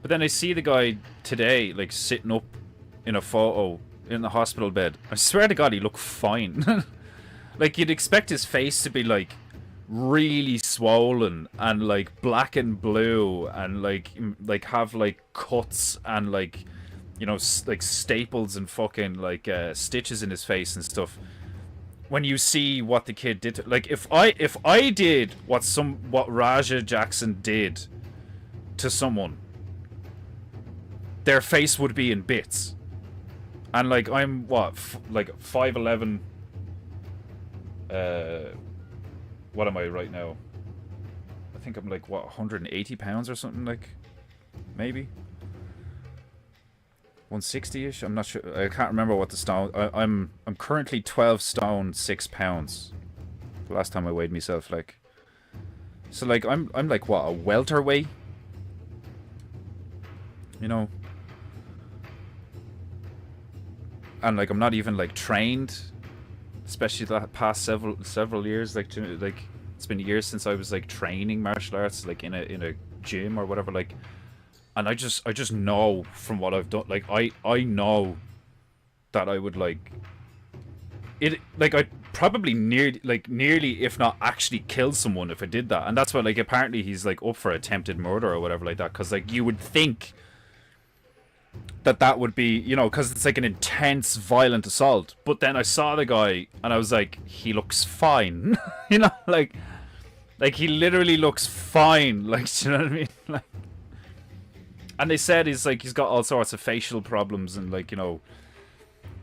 But then I see the guy today, like, sitting up in a photo in the hospital bed. I swear to God, he looked fine. Like, you'd expect his face to be like really swollen and like black and blue, and like have like cuts and like, you know, like staples and fucking like stitches in his face and stuff. When you see what the kid did to, like, if I did what Raja Jackson did to someone, their face would be in bits. And like, I'm what, like 5'11". What am I right now? I think I'm like, what, 180 pounds or something, like, maybe 160-ish. I'm not sure. I can't remember what the stone. I'm currently 12 stone 6 pounds. The last time I weighed myself, like. So like, I'm like, what, a welterweight? You know. And like, I'm not even like trained, especially the past several years. Like, it's been years since I was like training martial arts, like in a gym or whatever. Like, and I just know from what I've done. Like, I know that I would like it. Like, I'd probably nearly, if not actually, kill someone if I did that. And that's why, like, apparently he's like up for attempted murder or whatever like that. Because like, you would think that would be, you know, because it's like an intense, violent assault. But then I saw the guy, and I was like, he looks fine. You know, like he literally looks fine. Like, do you know what I mean? Like, and they said he's got all sorts of facial problems, and like, you know,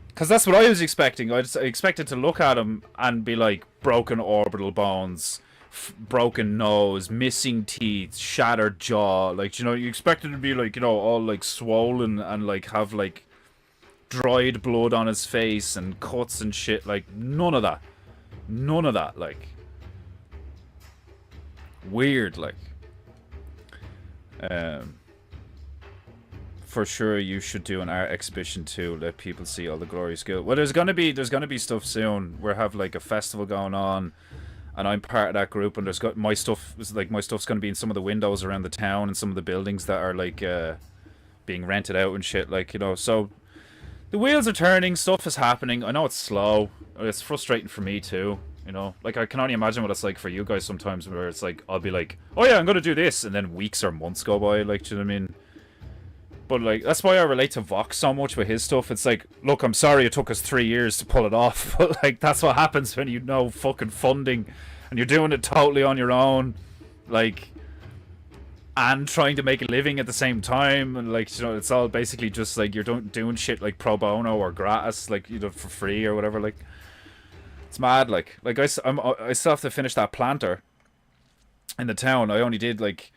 because that's what I was expecting. I expected to look at him and be like, broken orbital bones, broken nose, missing teeth, shattered jaw. Like, you know, you expected to be like, you know, all like swollen and like have like dried blood on his face and cuts and shit. Like, none of that. None of that. Like, weird. Like, for sure you should do an art exhibition too. Let people see all the glorious skill. Well, there's gonna be stuff soon. We have like a festival going on, and I'm part of that group. And there's got my stuff's gonna be in some of the windows around the town and some of the buildings that are like being rented out and shit. Like, you know, so the wheels are turning. Stuff is happening. I know it's slow. It's frustrating for me too. You know, like I can only imagine what it's like for you guys sometimes, where it's like I'll be like, oh yeah, I'm gonna do this, and then weeks or months go by. Like, do you know what I mean? But like, that's why I relate to Vox so much with his stuff. It's like, look, I'm sorry it took us 3 years to pull it off, but like, that's what happens when you know fucking funding, and you're doing it totally on your own, like, and trying to make a living at the same time, and like, you know, it's all basically just like you're doing shit like pro bono or gratis, like, you know, for free or whatever. Like, it's mad. Like I still have to finish that planter in the town. I only did like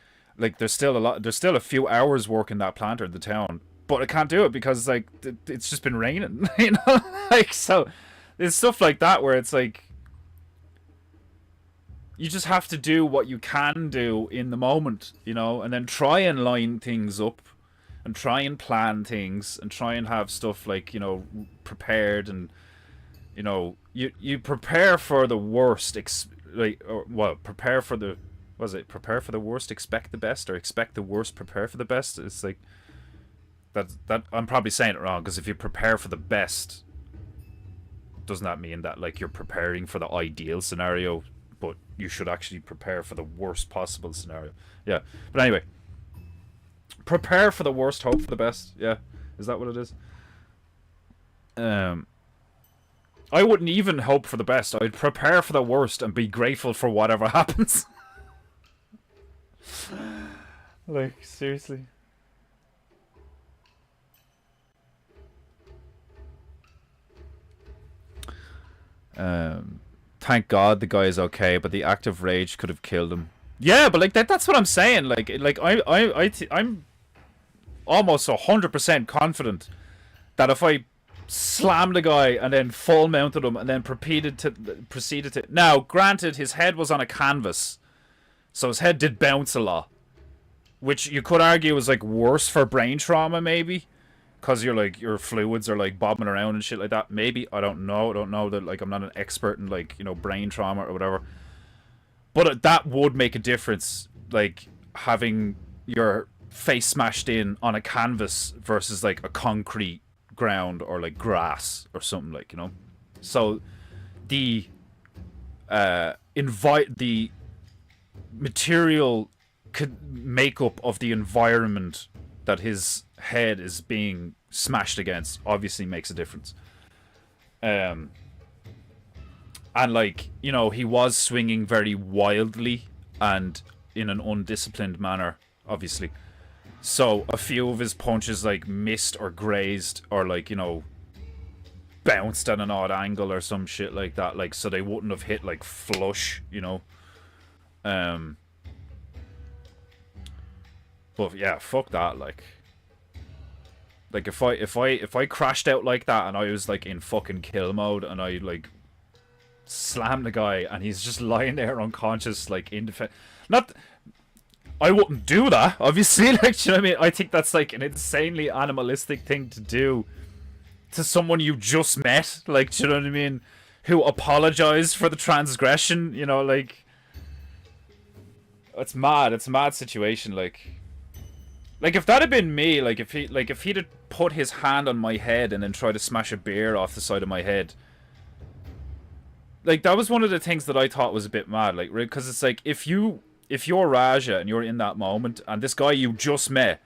there's still a few hours working that planter in the town, but I can't do it because like it's just been raining, you know. Like, so there's stuff like that where it's like you just have to do what you can do in the moment, you know, and then try and line things up and try and plan things and try and have stuff like, you know, prepared. And you know, you prepare for the worst, prepare for the worst, expect the best, or expect the worst, prepare for the best. It's like that I'm probably saying it wrong, because if you prepare for the best, doesn't that mean that like you're preparing for the ideal scenario, but you should actually prepare for the worst possible scenario? Yeah, but anyway, prepare for the worst, hope for the best. Yeah, is that what it is? I wouldn't even hope for the best. I'd prepare for the worst and be grateful for whatever happens. Like, seriously. Thank God the guy is okay, but the act of rage could have killed him. Yeah, but like that's what I'm saying. Like I'm almost 100% confident that if I slammed the guy and then full mounted him and then proceeded to now, granted, his head was on a canvas, so his head did bounce a lot, which you could argue is like worse for brain trauma, maybe, because your fluids are like bobbing around and shit like that. Maybe, I don't know that, like, I'm not an expert in, like, you know, brain trauma or whatever, but that would make a difference, like having your face smashed in on a canvas versus like a concrete ground or like grass or something, like, you know. So the the material makeup of the environment that his head is being smashed against obviously makes a difference. And like, you know, he was swinging very wildly and in an undisciplined manner, obviously. So a few of his punches like missed or grazed or, like, you know, bounced at an odd angle or some shit like that, like, so they wouldn't have hit like flush, you know. But yeah, fuck that. Like if I crashed out like that and I was like in fucking kill mode and I like slammed the guy and he's just lying there unconscious, like, in defense, not, I wouldn't do that, obviously. Like, do you know what I mean? I think that's like an insanely animalistic thing to do to someone you just met. Like, do you know what I mean? Who apologized for the transgression, you know, like, it's mad. It's a mad situation. Like if that had been me, like if he'd have put his hand on my head and then tried to smash a beer off the side of my head, like, that was one of the things that I thought was a bit mad, like, right? Because it's like, if you're Raja and you're in that moment and this guy you just met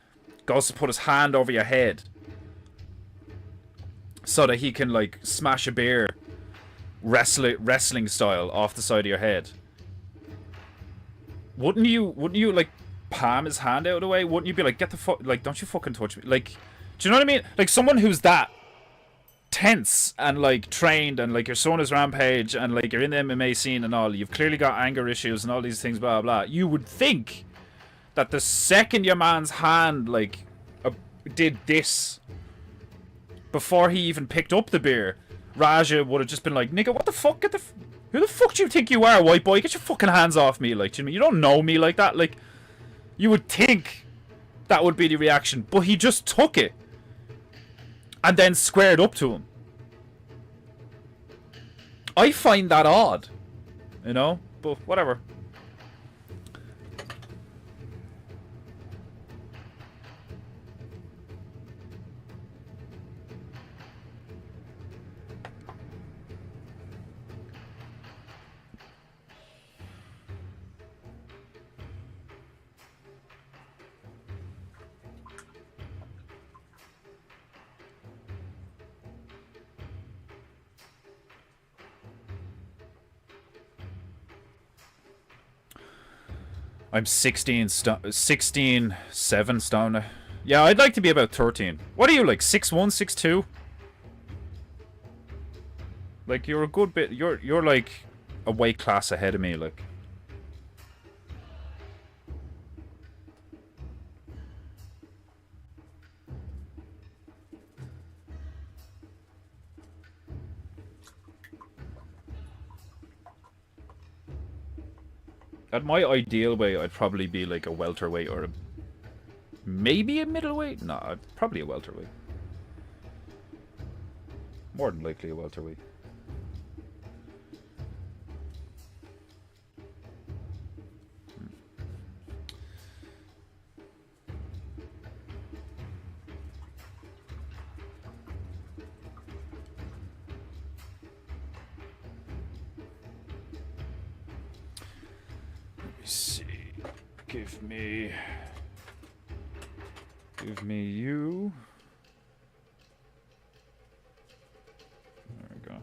goes to put his hand over your head so that he can, like, smash a beer wrestling style off the side of your head, wouldn't you like palm his hand out of the way? Wouldn't you be like, get the fuck, like, don't you fucking touch me? Like, do you know what I mean? Like, someone who's that tense and, like, trained and, like, you're showing his rampage and, like, you're in the MMA scene and all, you've clearly got anger issues and all these things, blah blah blah, you would think that the second your man's hand, like, did this before he even picked up the beer, Raja would have just been like, nigga, what the fuck? Who the fuck do you think you are, white boy? Get your fucking hands off me. Like, do you know, you don't know me like that. Like, you would think that would be the reaction. But he just took it. And then squared up to him. I find that odd. You know? But whatever. I'm 16, 7 stone. Yeah, I'd like to be about 13. What are you, like 6'1", 6'2"? Like, you're a good bit. You're like a weight class ahead of me, like. At my ideal weight, I'd probably be like a welterweight or maybe a middleweight? No, probably a welterweight. More than likely a welterweight. Give me you. There we go.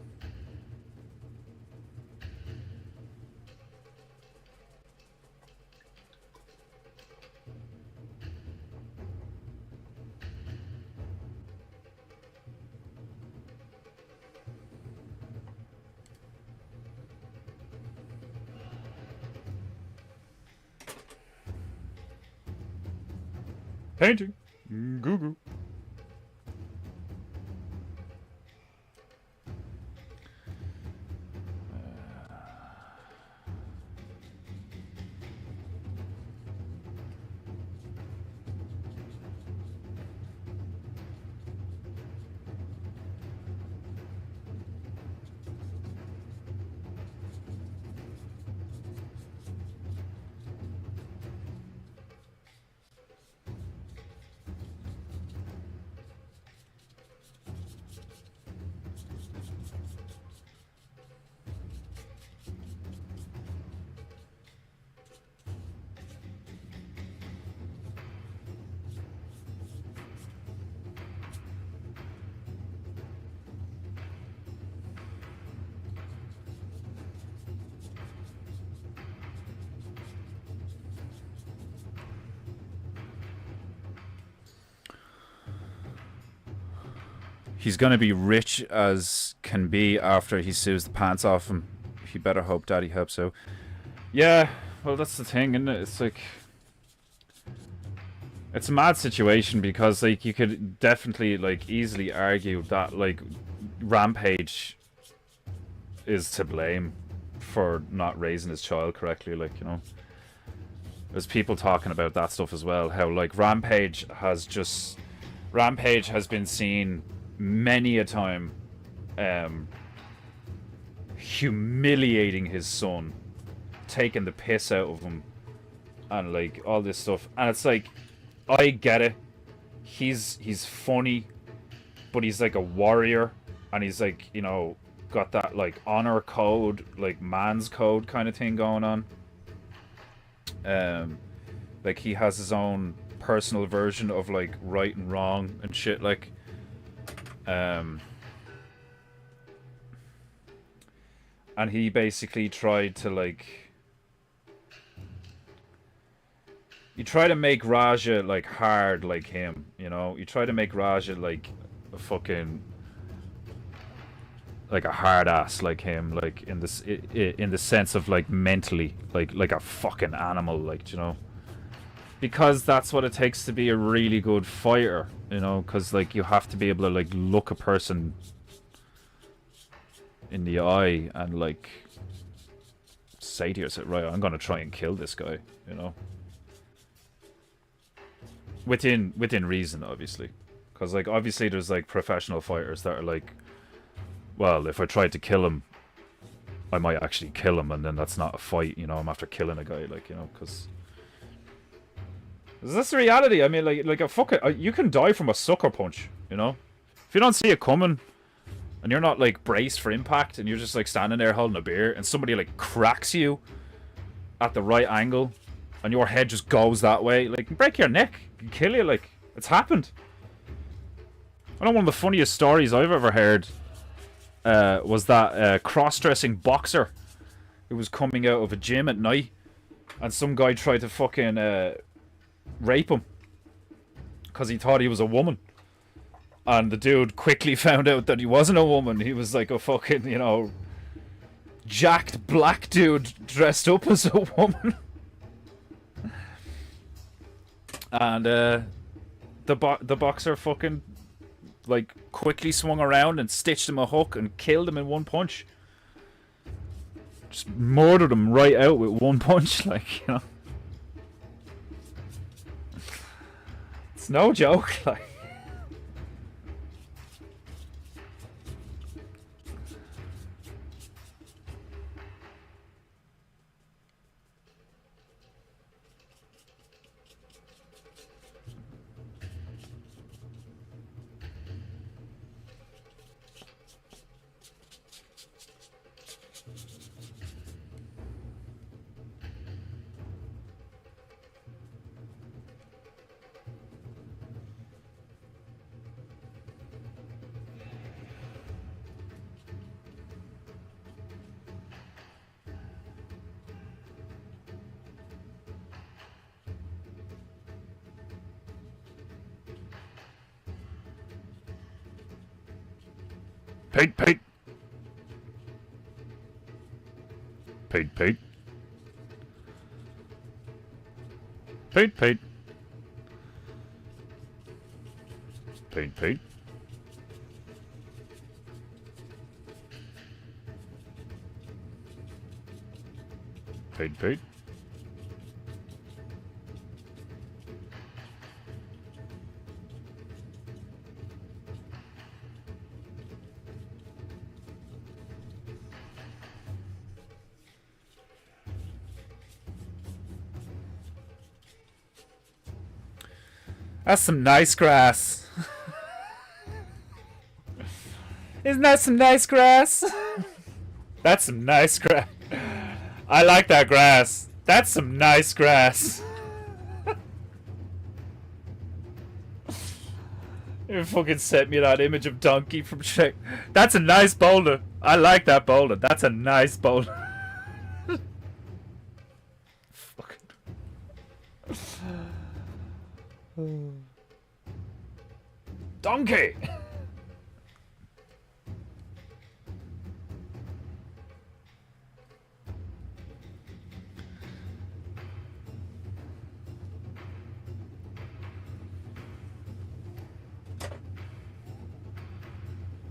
Painting. Goo goo. He's gonna be rich as can be after he sues the pants off him. He better hope Daddy helps out. Yeah, well that's the thing, isn't it? It's like... It's a mad situation because, like, you could definitely, like, easily argue that, like, Rampage is to blame for not raising his child correctly, like, you know. There's people talking about that stuff as well, how, like, Rampage has been seen many a time humiliating his son, taking the piss out of him, and, like, all this stuff. And it's like, I get it. He's funny, but he's like a warrior, and he's like, you know, got that like honor code, like man's code kind of thing going on. Like he has his own personal version of like right and wrong and shit, like. And he basically tried to like. You try to make Raja like hard like him, you know. You try to make Raja like a fucking like a hard ass like him, like in this in the sense of like mentally like a fucking animal, like, you know. Because that's what it takes to be a really good fighter, you know. Because like you have to be able to like look a person in the eye and like say to yourself, right, I'm gonna try and kill this guy, you know. within reason, obviously, because like obviously there's like professional fighters that are like, well, if I tried to kill him, I might actually kill him, and then that's not a fight, you know. I'm after killing a guy, like, you know, because that's the reality. I mean, like a fucking, you can die from a sucker punch, you know. If you don't see it coming, and you're not like braced for impact, and you're just like standing there holding a beer, and somebody like cracks you at the right angle, and your head just goes that way, like, break your neck, kill you, like, it's happened. I know one of the funniest stories I've ever heard was that cross-dressing boxer who was coming out of a gym at night, and some guy tried to fucking rape him because he thought he was a woman. And the dude quickly found out that he wasn't a woman. He was like a fucking, you know, jacked black dude dressed up as a woman. And the boxer fucking, like, quickly swung around and stitched him a hook and killed him in one punch. Just murdered him right out with one punch, like, you know. It's no joke, like. Pete. Pete. Pete. Pete. Pete. Pete. Pete. Pete. Pete. Pete. That's some nice grass. Isn't that some nice grass? That's some nice grass. I like that grass. That's some nice grass. You fucking sent me that image of Donkey from Shrek. That's a nice boulder. I like that boulder. That's a nice boulder. Donkey!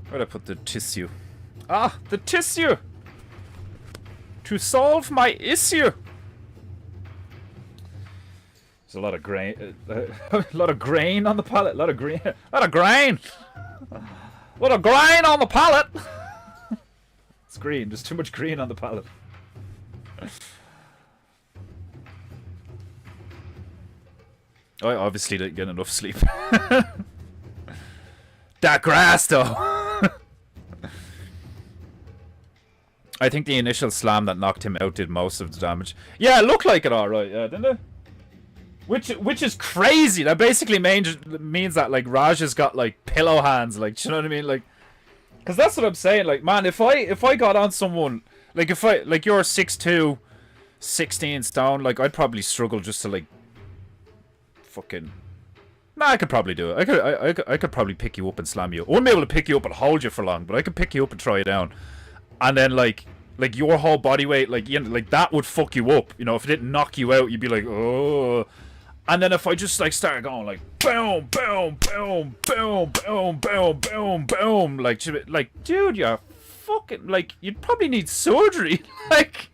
Where'd I put the tissue? Ah, the tissue! To solve my issue! There's a lot of grain, a lot of grain on the pallet. A lot of grain. A lot of grain on the pallet. It's green. There's too much green on the pallet. I obviously didn't get enough sleep. That grass, though. I think the initial slam that knocked him out did most of the damage. Yeah, it looked like it, all right. Yeah, didn't it? Which is crazy. That basically means that, like, Raj has got, like, pillow hands, like, do you know what I mean? Like, because that's what I'm saying. Like, man, if I got on someone, like, like, you're 6'2", 16 stone, like, I'd probably struggle just to, like, fucking. Nah, I could probably do it. I could probably pick you up and slam you. I wouldn't be able to pick you up and hold you for long, but I could pick you up and throw you down, and then like your whole body weight, like, you know, like, that would fuck you up. You know, if it didn't knock you out, you'd be like, oh. And then if I just, like, started going, like, boom, boom, boom, boom, boom, boom, boom, boom, like, dude, you're fucking, like, you'd probably need surgery, like,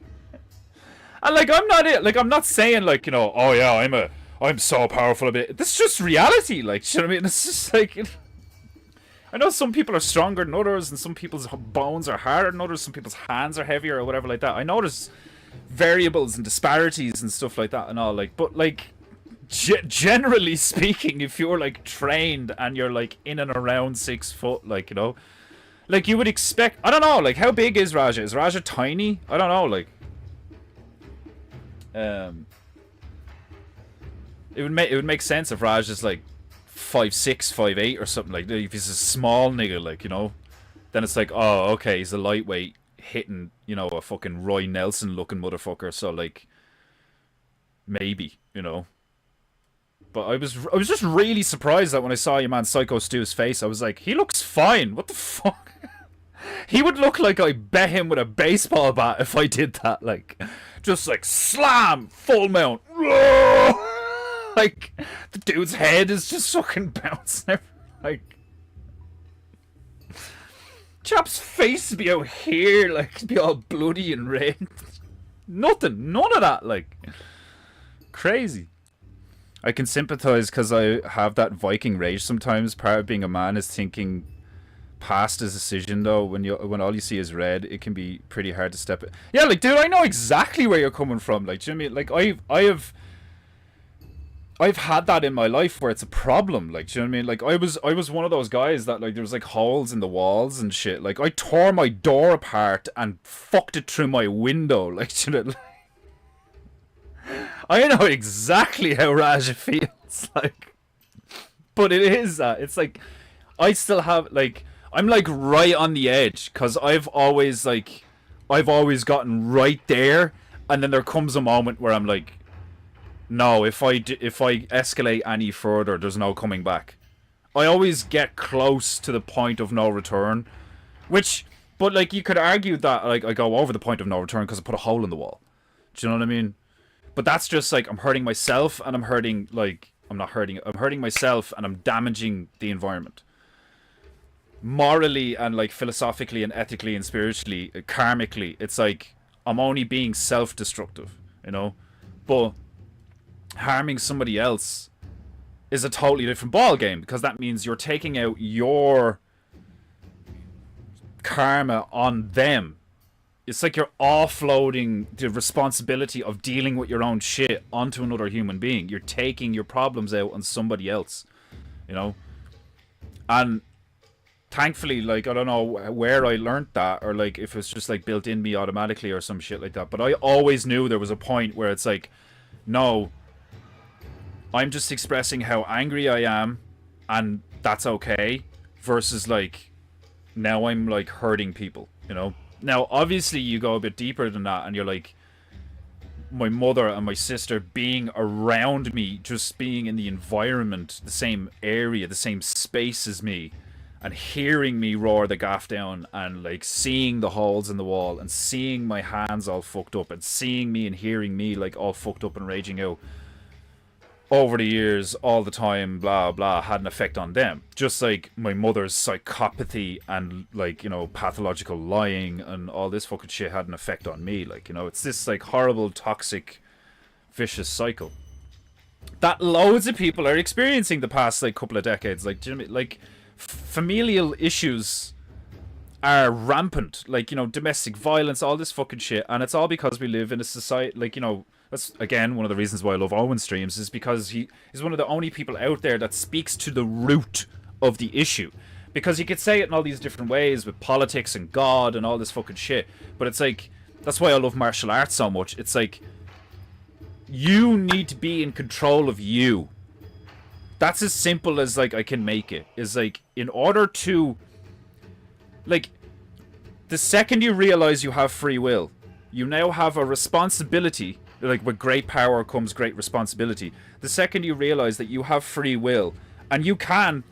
and, like, I'm not saying, like, you know, oh, yeah, I'm so powerful. This is just reality. Like, do you know what I mean? It's just like, I know some people are stronger than others, and some people's bones are harder than others. Some people's hands are heavier or whatever like that. I know there's variables and disparities and stuff like that and all. Like, but like, generally speaking, if you're like trained and you're like in and around 6 foot, like, you know, like you would expect. I don't know. Like, how big is Raja? Is Raja tiny? I don't know. Like, it would make sense if Raj is like 5'6", 5'8" or something like that. If he's a small nigga, like, you know, then it's like, oh, okay, he's a lightweight hitting, you know, a fucking Roy Nelson looking motherfucker. So like, maybe, you know. But I was just really surprised that when I saw your man Psycho Stu's face, I was like, he looks fine. What the fuck? He would look like I bet him with a baseball bat if I did that. Like, just like slam, full mount. Like, the dude's head is just fucking bouncing. Like, chap's face be out here, like, be all bloody and red. Nothing, none of that. Like, crazy. I can sympathize because I have that Viking rage sometimes. Part of being a man is thinking past his decision, though. When all you see is red, it can be pretty hard to step it. Yeah, like, dude, I know exactly where you're coming from. Like, do you know what I mean? Like, I've had that in my life where it's a problem. Like, do you know what I mean? Like, I was one of those guys that, like, there was like holes in the walls and shit. Like, I tore my door apart and fucked it through my window. Like, do you know? I know exactly how Raja feels. Like, but it is that. It's like, I still have, like, I'm like right on the edge because I've always gotten right there, and then there comes a moment where I'm like, no, if I escalate any further, there's no coming back. I always get close to the point of no return, but like, you could argue that like I go over the point of no return because I put a hole in the wall. Do you know what I mean? But that's just like, I'm hurting myself, and I'm hurting myself, and I'm damaging the environment. Morally and like philosophically and ethically and spiritually, karmically, it's like I'm only being self-destructive, you know? But harming somebody else is a totally different ball game, because that means you're taking out your karma on them. It's like you're offloading the responsibility of dealing with your own shit onto another human being. You're taking your problems out on somebody else, you know? And thankfully, like, I don't know where I learned that, or like if it's just like built in me automatically or some shit like that, but I always knew there was a point where it's like, no, I'm just expressing how angry I am, and that's okay, versus like, now I'm like hurting people, you know? Now, obviously, you go a bit deeper than that, and you're like, my mother and my sister being around me, just being in the environment, the same area, the same space as me, and hearing me roar the gaff down, and like seeing the holes in the wall, and seeing my hands all fucked up, and seeing me and hearing me like all fucked up and raging out over the years, all the time, blah blah, had an effect on them. Just like my mother's psychopathy and, like, you know, pathological lying and all this fucking shit had an effect on me. Like, you know, it's this like horrible, toxic, vicious cycle that loads of people are experiencing the past like couple of decades. Like, do you know what I mean? Like, familial issues are rampant, like, you know, domestic violence, all this fucking shit, and it's all because we live in a society, like, you know, that's again one of the reasons why I love Owen streams, is because he's one of the only people out there that speaks to the root of the issue. Because you could say it in all these different ways with politics and God and all this fucking shit, but it's like, that's why I love martial arts so much. It's like, you need to be in control of you. That's as simple as like I can make it. Is like, in order to, like, the second you realize you have free will, you now have a responsibility. Like, with great power comes great responsibility. The second you realize that you have free will, and you can,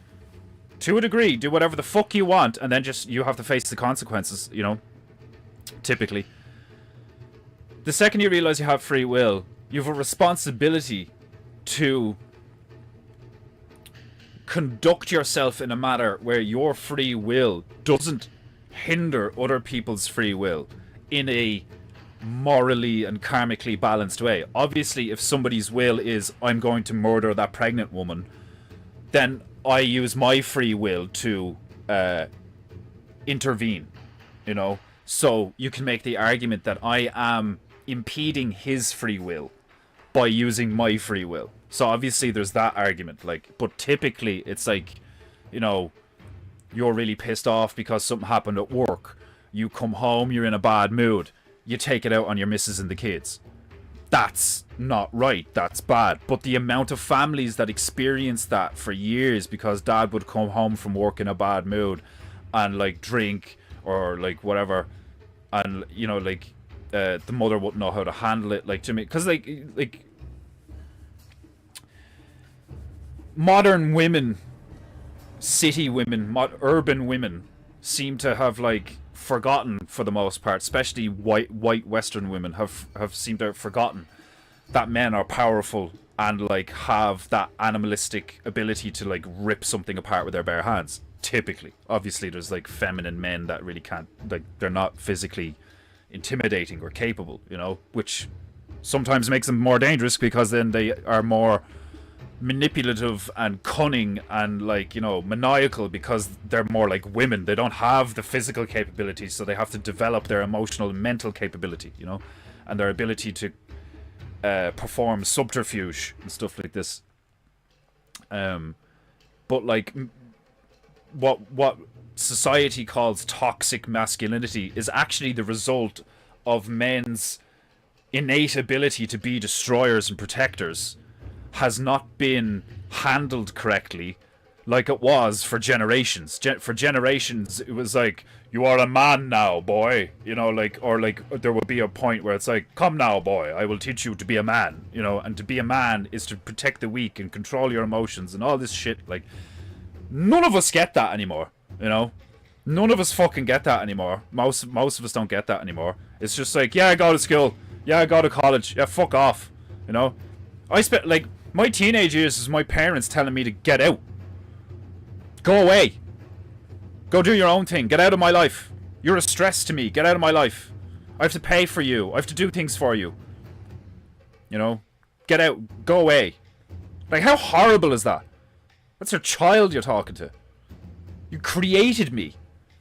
to a degree, do whatever the fuck you want, and then just, you have to face the consequences, you know, typically. The second you realize you have free will, you have a responsibility to conduct yourself in a manner where your free will doesn't hinder other people's free will in a morally and karmically balanced way. Obviously, if somebody's will is, I'm going to murder that pregnant woman, then I use my free will to intervene, you know? So you can make the argument that I am impeding his free will by using my free will. So obviously there's that argument, like, but typically it's like, you know, you're really pissed off because something happened at work. You come home, you're in a bad mood. You take it out on your missus and the kids. That's not right. That's bad. But the amount of families that experience that for years because dad would come home from work in a bad mood and, like, drink or, like, whatever. And, you know, like, the mother wouldn't know how to handle it. Like, to me, because, like, modern women, city women, urban women seem to have, like, forgotten for the most part, especially white Western women have seemed to have forgotten that men are powerful and, like, have that animalistic ability to, like, rip something apart with their bare hands. Typically, obviously, there's, like, feminine men that really can't, like, they're not physically intimidating or capable, you know, which sometimes makes them more dangerous because then they are more manipulative and cunning and, like, you know, maniacal because they're more like women. They don't have the physical capability, so they have to develop their emotional and mental capability, you know, and their ability to perform subterfuge and stuff like this. But, like, what society calls toxic masculinity is actually the result of men's innate ability to be destroyers and protectors has not been handled correctly, like it was for generations. For generations, it was like, you are a man now, boy, you know, like, or like there would be a point where it's like, come now, boy, I will teach you to be a man, you know, and to be a man is to protect the weak and control your emotions and all this shit. Like, none of us get that anymore, you know. None of us fucking get that anymore. Most of us don't get that anymore. It's just like, yeah, I go to school, yeah, I go to college, yeah, fuck off, you know. I spent, like, my teenage years is my parents telling me to get out. Go away. Go do your own thing. Get out of my life. You're a stress to me. Get out of my life. I have to pay for you. I have to do things for you. You know? Get out. Go away. Like, how horrible is that? That's your child you're talking to. You created me.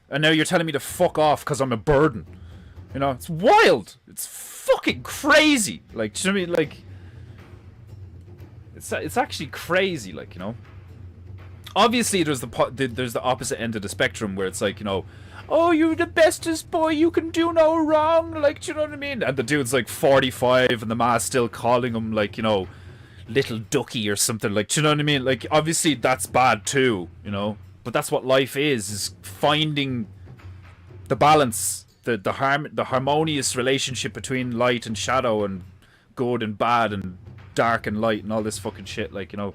And now you're telling me to fuck off because I'm a burden. You know? It's wild. It's fucking crazy. Like, do you know what I mean? Like, it's actually crazy, like, you know. Obviously, there's the opposite end of the spectrum where it's like, you know, oh, you're the bestest boy, you can do no wrong, like, do you know what I mean? And the dude's like 45 and the ma's still calling him, like, you know, little ducky or something, like, do you know what I mean? Like, obviously that's bad too, you know. But that's what life is finding the balance, the harmonious relationship between light and shadow and good and bad and dark and light and all this fucking shit, like, you know,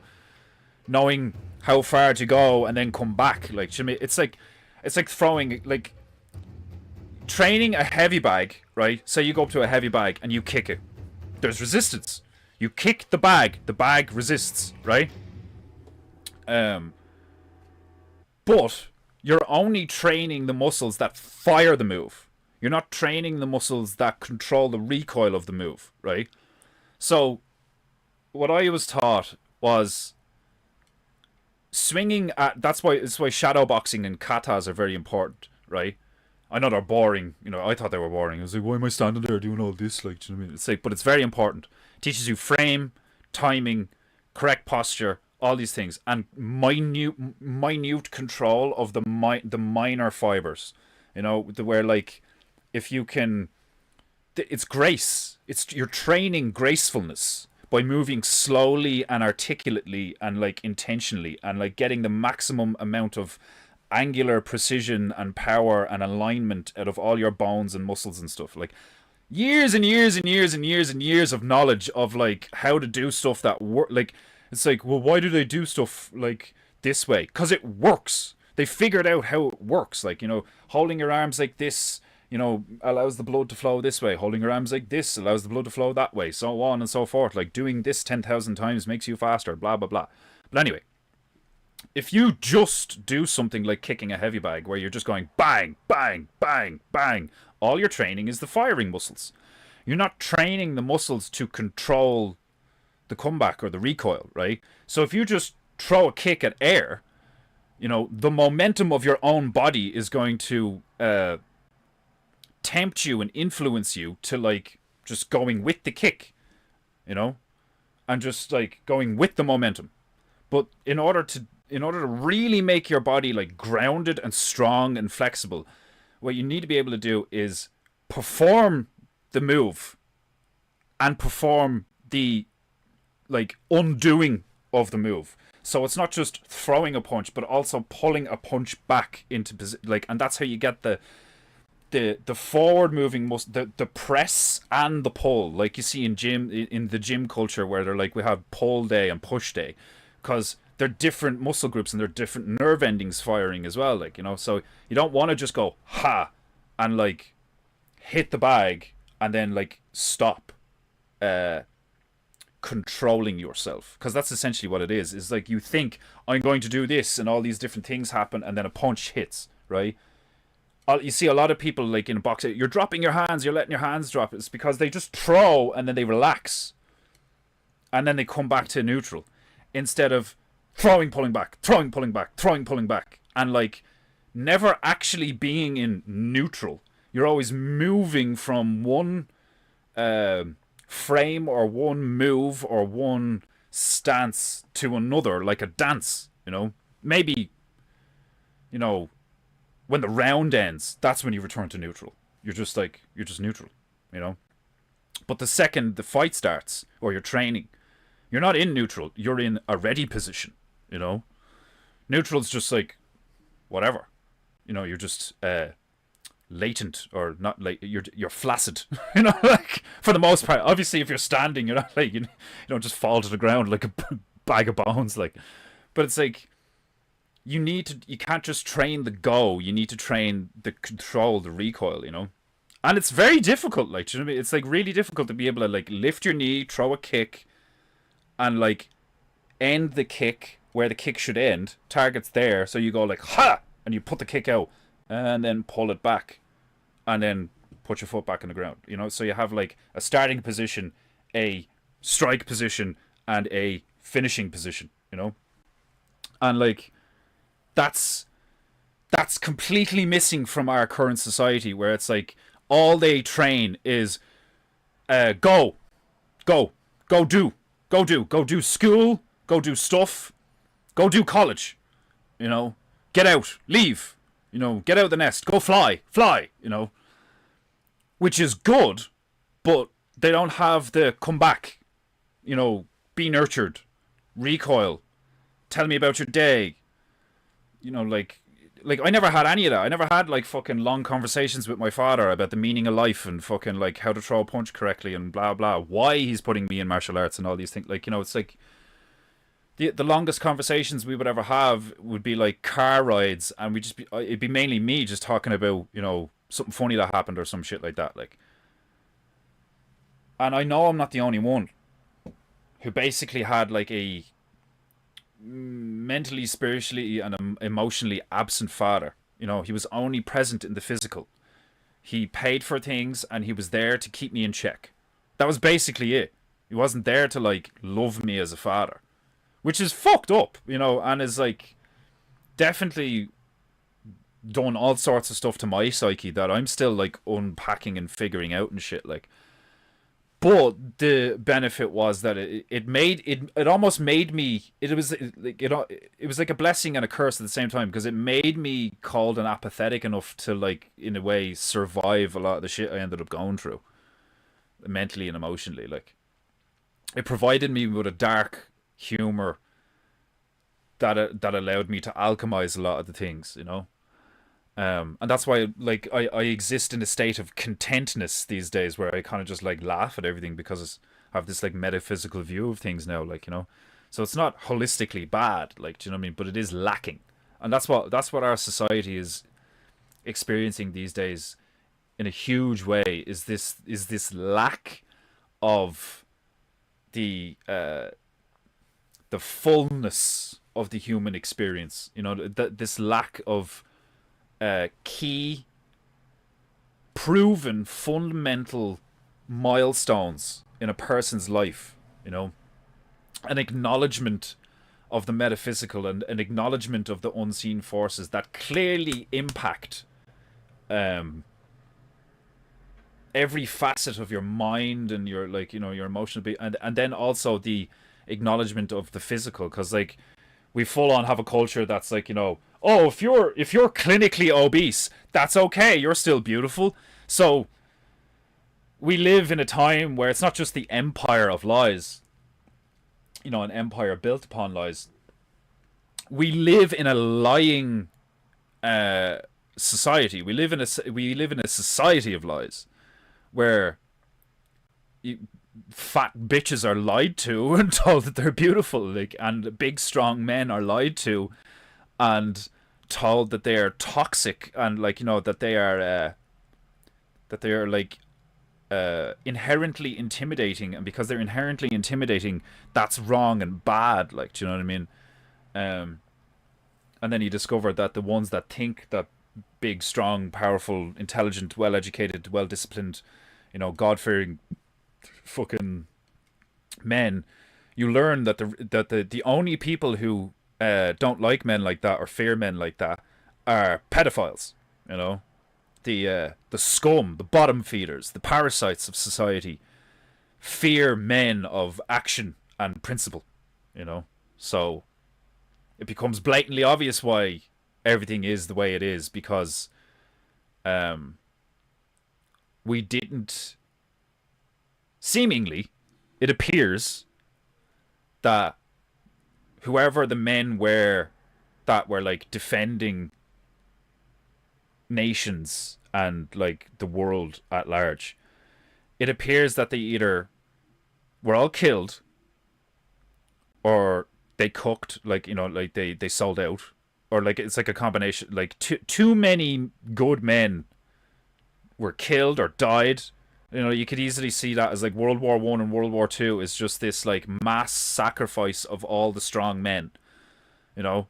knowing how far to go and then come back. Like, it's like throwing, like, training a heavy bag, right? So you go up to a heavy bag and you kick it. There's resistance. You kick the bag resists, right? But you're only training the muscles that fire the move. You're not training the muscles that control the recoil of the move, right? So what I was taught was swinging at, that's why shadow boxing and katas are very important, right? I know they're boring, you know, I thought they were boring. I was like, why am I standing there doing all this? Like, do you know what I mean? It's like, but it's very important. It teaches you frame, timing, correct posture, all these things, and minute control of the minor fibers, you know, where, like, if you can, it's grace. You're training gracefulness by moving slowly and articulately and, like, intentionally and, like, getting the maximum amount of angular precision and power and alignment out of all your bones and muscles and stuff. Like, years and years and years and years and years of knowledge of, like, how to do stuff that work. Like, it's like, well, why do they do stuff like this way? Because it works. They figured out how it works. Like, you know, holding your arms like this, you know, allows the blood to flow this way. Holding your arms like this allows the blood to flow that way. So on and so forth. Like, doing this 10,000 times makes you faster. Blah, blah, blah. But anyway, if you just do something like kicking a heavy bag where you're just going bang, bang, bang, bang, all you're training is the firing muscles. You're not training the muscles to control the comeback or the recoil, right? So if you just throw a kick at air, the momentum of your own body is going to tempt you and influence you to like just going with the kick, and just like going with the momentum. But in order to really make your body like grounded and strong and flexible, what you need to be able to do is perform the move and perform the like undoing of the move. So it's not just throwing a punch, but also pulling a punch back into like, and that's how you get the forward moving the press and the pull, like you see in the gym culture, where they're like, we have pull day and push day, because they're different muscle groups and they're different nerve endings firing as well, like, so you don't want to just go ha and like hit the bag and then like stop controlling yourself, because that's essentially what it is like, you think I'm going to do this and all these different things happen and then a punch hits, right? You see a lot of people like in boxing, you're dropping your hands, you're letting your hands drop. It's because they just throw and then they relax and then they come back to neutral, instead of throwing, pulling back, throwing, pulling back, throwing, pulling back, and like never actually being in neutral. You're always moving from one frame or one move or one stance to another, like a dance, maybe, when the round ends, that's when you return to neutral. You're just neutral, But the second the fight starts, or you're training, you're not in neutral. You're in a ready position, Neutral's just like, whatever. You're just latent, or not like, you're flaccid, like, for the most part. Obviously, if you're standing, you're not like, you don't just fall to the ground like a bag of bones, like. But it's like, you can't just train the go. You need to train the control, the recoil, And it's very difficult, like, do you know what I mean? It's like really difficult to be able to like lift your knee, throw a kick, and like end the kick where the kick should end. Target's there, so you go like ha, and you put the kick out, and then pull it back, and then put your foot back in the ground. So you have like a starting position, a strike position, and a finishing position. And like, that's completely missing from our current society, where it's like all they train is go do school, go do stuff, go do college, get out, leave, get out of the nest, go fly, which is good, but they don't have the come back, be nurtured, recoil, tell me about your day, like I never had any of that. I never had like fucking long conversations with my father about the meaning of life and fucking like how to throw a punch correctly and blah blah, why he's putting me in martial arts and all these things. Like, it's like the longest conversations we would ever have would be like car rides, and it'd be mainly me just talking about, something funny that happened or some shit like that, like. And I know I'm not the only one who basically had like a mentally, spiritually, and emotionally absent father. He was only present in the physical. He paid for things and he was there to keep me in check. That was basically it. He wasn't there to like love me as a father, which is fucked up, and is like definitely done all sorts of stuff to my psyche that I'm still like unpacking and figuring out and shit, like. But the benefit was that it almost made me, it was like a blessing and a curse at the same time, because it made me cold and apathetic enough to like, in a way, survive a lot of the shit I ended up going through, mentally and emotionally. Like, it provided me with a dark humor that allowed me to alchemize a lot of the things, and that's why, like, I exist in a state of contentness these days, where I kind of just like laugh at everything, because I have this like metaphysical view of things now, like, so it's not holistically bad, like, do you know what I mean? But it is lacking, and that's what our society is experiencing these days in a huge way. Is this lack of the fullness of the human experience? This lack of key, proven, fundamental milestones in a person's life, you know, an acknowledgement of the metaphysical and an acknowledgement of the unseen forces that clearly impact um, every facet of your mind and your, like, you know, your emotional and then also the acknowledgement of the physical, because like we full on have a culture that's like, you know, oh, if you're clinically obese, that's okay, you're still beautiful. So we live in a time where it's not just the empire of lies, you know, an empire built upon lies. We live in a lying society. We live in a society of lies where fat bitches are lied to and told that they're beautiful, like, and big strong men are lied to and told that they are toxic, and like, you know, that they are like inherently intimidating, and because they're inherently intimidating, that's wrong and bad, like, do you know what I mean? And then you discover that the ones that think that big, strong, powerful, intelligent, well-educated, well-disciplined, you know, God-fearing fucking men, you learn that the only people who don't like men like that or fear men like that are pedophiles, you know, the scum, the bottom feeders, the parasites of society fear men of action and principle, you know. So it becomes blatantly obvious why everything is the way it is, because we didn't, seemingly, it appears that whoever the men were that were like defending nations and like the world at large, it appears that they either were all killed or they cooked, like, you know, like they sold out, or like it's like a combination, like too many good men were killed or died. You know, you could easily see that as like World War One and World War Two is just this like mass sacrifice of all the strong men, you know.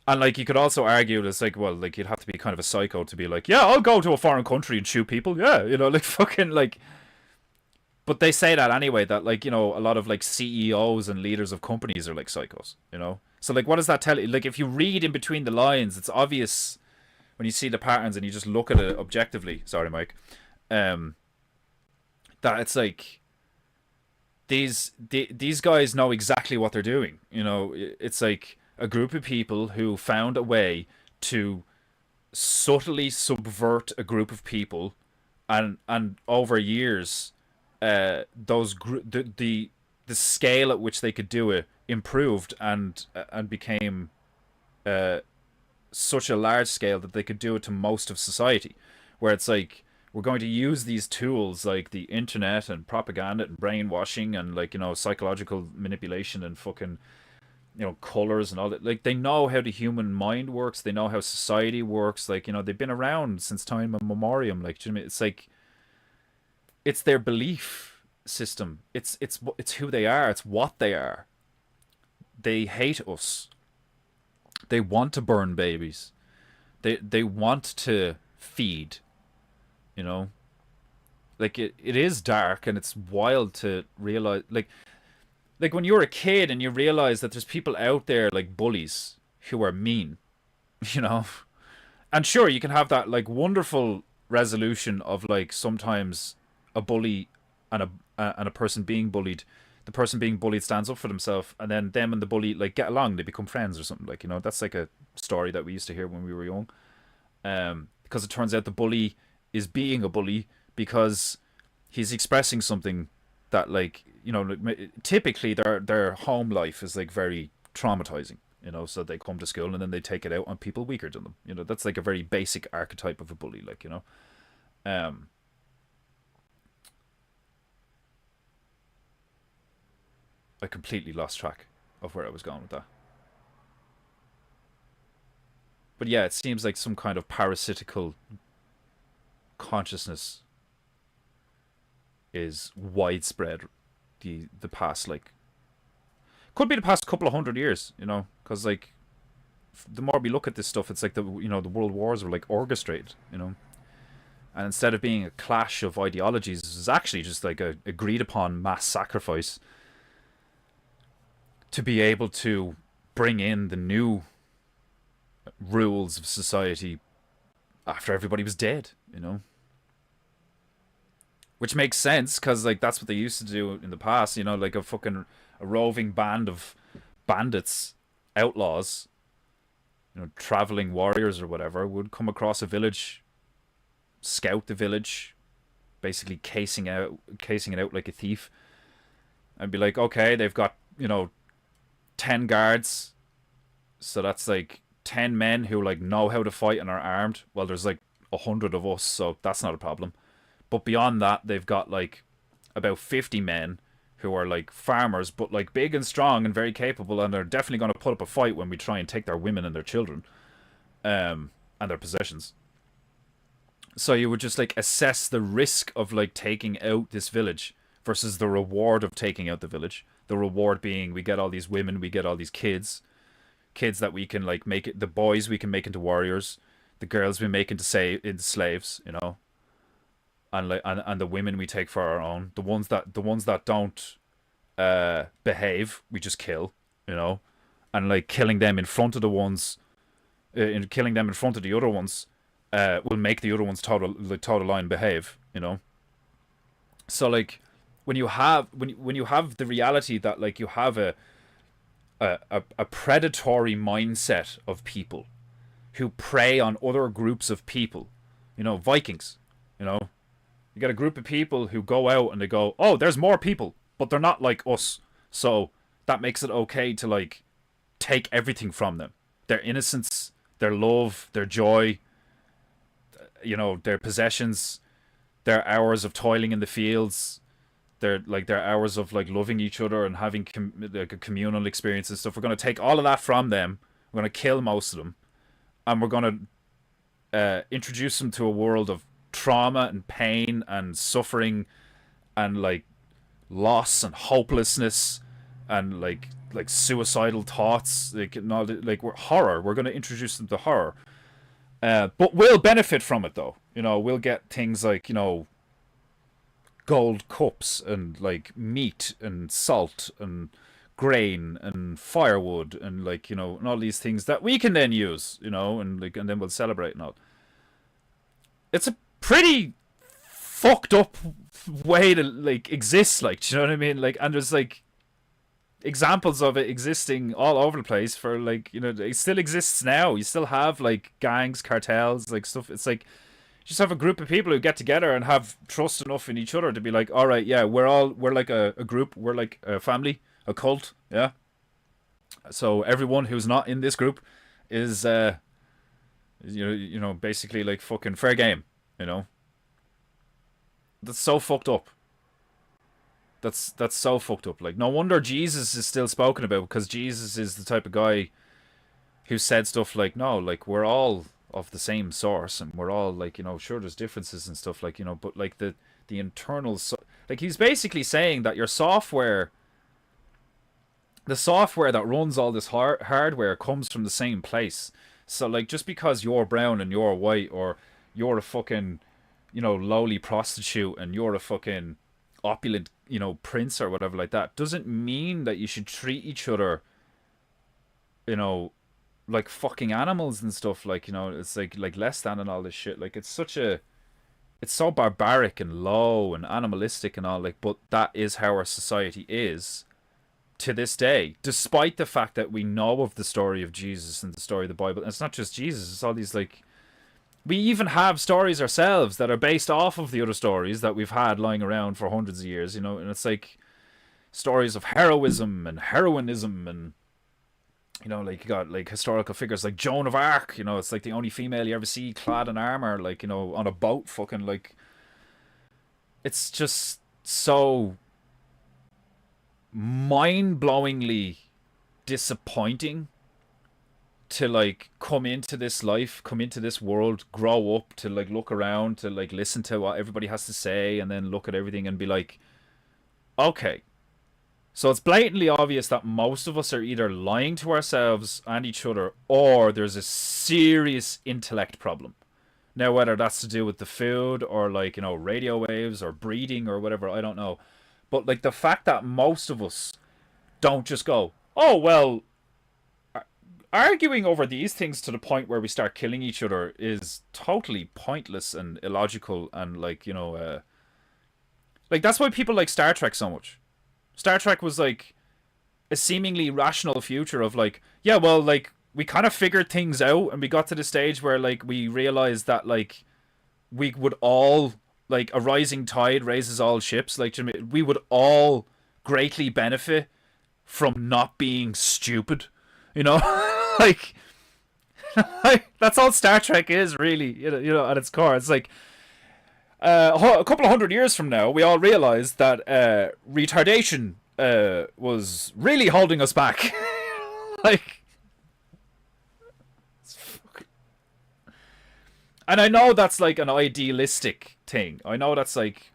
And like you could also argue it's like, well, like you'd have to be kind of a psycho to be like, yeah, I'll go to a foreign country and shoot people, yeah, you know, like fucking like. But they say that anyway, that like, you know, a lot of like CEOs and leaders of companies are like psychos, you know. So like, what does that tell you? Like, if you read in between the lines, it's obvious when you see the patterns and you just look at it objectively. Sorry, Mike. That it's like these guys know exactly what they're doing. You know, it's like a group of people who found a way to subtly subvert a group of people, and over years, the scale at which they could do it improved and became such a large scale that they could do it to most of society, where it's like, we're going to use these tools like the internet and propaganda and brainwashing and, like, you know, psychological manipulation and fucking, you know, colors and all that. Like, they know how the human mind works, they know how society works, like, you know, they've been around since time immemorial, like, do you know what I mean? It's like, it's their belief system, it's who they are, it's what they are. They hate us, they want to burn babies, they want to feed, you know. Like, it is dark and it's wild to realize, like when you're a kid and you realize that there's people out there like bullies who are mean, you know. And sure, you can have that like wonderful resolution of like, sometimes a bully and a person being bullied, the person being bullied stands up for themselves, and then them and the bully like get along, they become friends or something, like, you know. That's like a story that we used to hear when we were young. Because it turns out the bully is being a bully because he's expressing something that, like, you know, typically their home life is like very traumatizing, you know, so they come to school and then they take it out on people weaker than them, you know. That's like a very basic archetype of a bully, like, you know. I completely lost track of where I was going with that. But yeah, it seems like some kind of parasitical consciousness is widespread the past, like, could be the past couple of 100 years, you know, because like the more we look at this stuff, it's like the, you know, the world wars were like orchestrated, you know. And instead of being a clash of ideologies, it was actually just like a agreed upon mass sacrifice to be able to bring in the new rules of society after everybody was dead, you know? Which makes sense, because like that's what they used to do in the past, you know, like a roving band of bandits, outlaws, you know, traveling warriors or whatever, would come across a village, scout the village, basically casing it out like a thief, and be like, okay, they've got, you know, 10 guards, so that's like 10 men who like know how to fight and are armed. Well, there's like 100 of us, so that's not a problem. But beyond that, they've got like about 50 men who are like farmers, but like big and strong and very capable, and they're definitely going to put up a fight when we try and take their women and their children, and their possessions. So you would just like assess the risk of like taking out this village versus the reward of taking out the village. The reward being we get all these women, we get all these kids that we can like make it, the boys we can make into warriors, the girls we make into slaves, you know, and like and the women we take for our own. The ones that don't behave, we just kill, you know, and like killing them in front of the ones, killing them in front of the other ones, will make the other ones total line behave, you know. So like when you have the reality that like you have a predatory mindset of people who prey on other groups of people, you know, Vikings, you know, you got a group of people who go out and they go, oh, there's more people, but they're not like us, so that makes it okay to like take everything from them, their innocence, their love, their joy, you know, their possessions, their hours of toiling in the fields, their hours of like loving each other and having like a communal experience and stuff. We're going to take all of that from them. We're going to kill most of them, and we're going to introduce them to a world of trauma and pain and suffering and like loss and hopelessness and like suicidal thoughts, like horror. We're going to introduce them to horror, but we'll benefit from it though. You know, we'll get things like, you know, gold cups and like meat and salt and grain and firewood and like, you know, and all these things that we can then use, you know, and like, and then we'll celebrate and all. It's a pretty fucked up way to like exist, like, do you know what I mean? Like, and there's like examples of it existing all over the place for like, you know, it still exists now. You still have like gangs, cartels, like stuff. It's like you just have a group of people who get together and have trust enough in each other to be like, all right, yeah, we're like a group, we're like a family, a cult, yeah. So everyone who's not in this group is you know, basically like fucking fair game, you know. That's so fucked up. That's so fucked up. Like, no wonder Jesus is still spoken about, because Jesus is the type of guy who said stuff like, no, like, we're all of the same source, and we're all like, you know, sure, there's differences and stuff, like, you know, but like the internal like, he's basically saying that your software, the software that runs all this hardware comes from the same place. So like, just because you're brown and you're white, or you're a fucking, you know, lowly prostitute and you're a fucking opulent, you know, prince or whatever like that, doesn't mean that you should treat each other, you know, like fucking animals and stuff. Like, you know, it's like less than and all this shit. Like, it's so barbaric and low and animalistic and all, like, but that is how our society is to this day, despite the fact that we know of the story of Jesus and the story of the Bible. And it's not just Jesus, it's all these, like, we even have stories ourselves that are based off of the other stories that we've had lying around for hundreds of years, you know. And it's like stories of heroism and heroinism, and, you know, like, you got like historical figures like Joan of Arc, you know, it's like the only female you ever see clad in armor, like, you know, on a boat, fucking, like, it's just so mind-blowingly disappointing to like come into this life, come into this world, grow up, to like look around, to like listen to what everybody has to say, and then look at everything and be like, okay, so it's blatantly obvious that most of us are either lying to ourselves and each other, or there's a serious intellect problem, Now, whether that's to do with the food or like, you know, radio waves or breeding or whatever, I don't know. But like the fact that most of us don't just go, oh, well, arguing over these things to the point where we start killing each other is totally pointless and illogical. And like, you know, like that's why people like Star Trek so much. Star Trek was like a seemingly rational future of like, yeah, well, like we kind of figured things out and we got to the stage where like we realized that like we would all, like, a rising tide raises all ships, like we would all greatly benefit from not being stupid, you know. Like, that's all Star Trek is really, you know, at its core. It's like a couple of 100 years from now we all realize that retardation was really holding us back. Like, and I know that's like an idealistic thing. I know that's like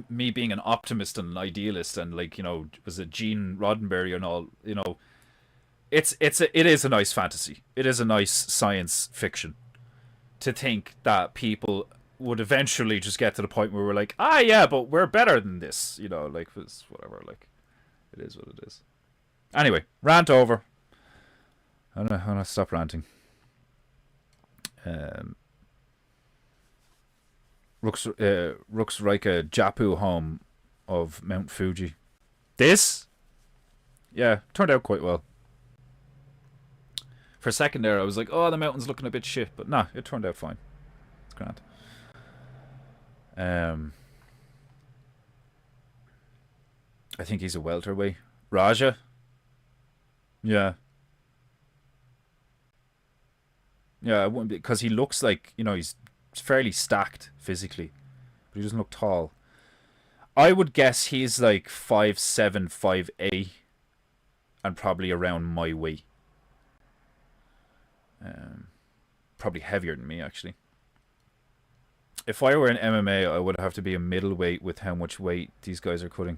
me being an optimist and an idealist, and like, you know, was it Gene Roddenberry and all, you know, it is a nice fantasy. It is a nice science fiction to think that people would eventually just get to the point where we're like, ah, yeah, but we're better than this, you know, like, it's whatever, like, it is what it is. Anyway, rant over. I'm gonna stop ranting. Looks like a Japu home of Mount Fuji. This, yeah, turned out quite well. For a second there, I was like, oh, the mountain's looking a bit shit, but nah, it turned out fine. It's grand. I think he's a welterweight. Raja? Yeah. Yeah, it wouldn't be, because he looks like, you know, he's fairly stacked physically, but he doesn't look tall. I would guess he's like 5'7", 5'8", and probably around my weight. Probably heavier than me, actually. If I were in MMA, I would have to be a middleweight with how much weight these guys are cutting.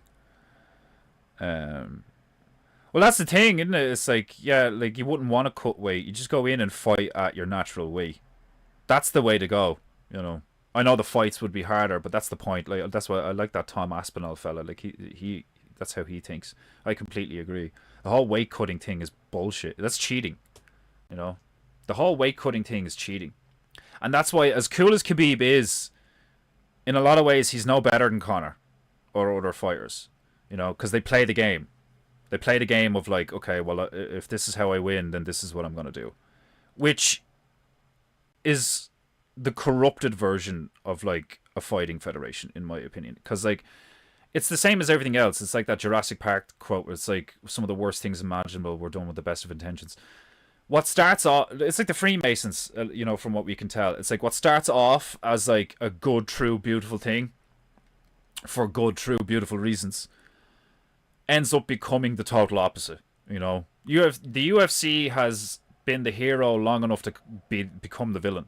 Well, that's the thing, isn't it? It's like, yeah, like you wouldn't want to cut weight. You just go in and fight at your natural weight. That's the way to go, you know. I know the fights would be harder, but that's the point. Like, that's why I like that Tom Aspinall fella. Like, he that's how he thinks. I completely agree. The whole weight cutting thing is bullshit. That's cheating, you know. The whole weight cutting thing is cheating. And that's why, as cool as Khabib is, in a lot of ways, he's no better than Conor or other fighters, you know, because they play the game. They play the game of like, okay, well, if this is how I win, then this is what I'm going to do. Which is the corrupted version of like a fighting federation, in my opinion. Because like, it's the same as everything else. It's like that Jurassic Park quote where it's like, some of the worst things imaginable were done with the best of intentions. What starts off, it's like the Freemasons, you know, from what we can tell. It's like what starts off as like a good, true, beautiful thing for good, true, beautiful reasons ends up becoming the total opposite, you know. The UFC has been the hero long enough to become the villain.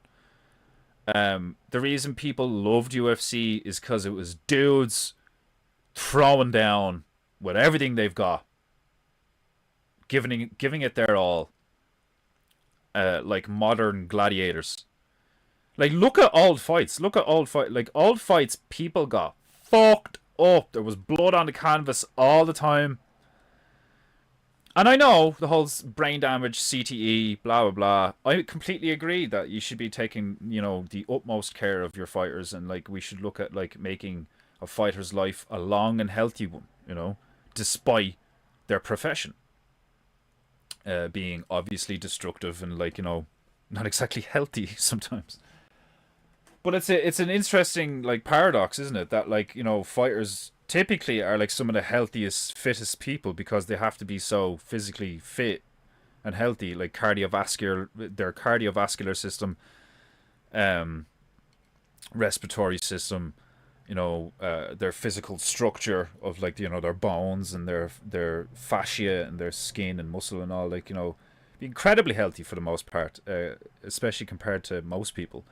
The reason people loved UFC is because it was dudes throwing down with everything they've got, giving it their all. Like modern gladiators. Like, look at old fights. Like, old fights, people got fucked up. There was blood on the canvas all the time. And I know the whole brain damage, CTE, blah, blah, blah. I completely agree that you should be taking, you know, the utmost care of your fighters. And, like, we should look at, like, making a fighter's life a long and healthy one, you know, despite their profession. Being obviously destructive and, like, you know, not exactly healthy sometimes. But it's an interesting, like, paradox, isn't it? That, like, you know, fighters typically are like some of the healthiest, fittest people because they have to be so physically fit and healthy, like their cardiovascular system, respiratory system, you know, their physical structure of, like, you know, their bones and their fascia and their skin and muscle and all, like, you know, be incredibly healthy for the most part, especially compared to most people.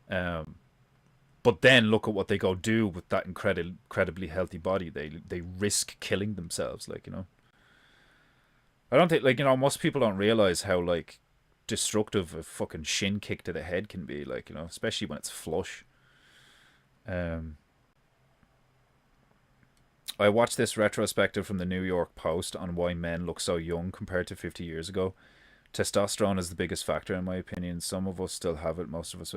But then look at what they go do with that incredibly healthy body. They risk killing themselves, like, you know. I don't think, like, you know, most people don't realize how, like, destructive a fucking shin kick to the head can be, like, you know, especially when it's flush. I watched this retrospective from the New York Post on why men look so young compared to 50 years ago. Testosterone is the biggest factor, in my opinion. Some of us still have it, most of us.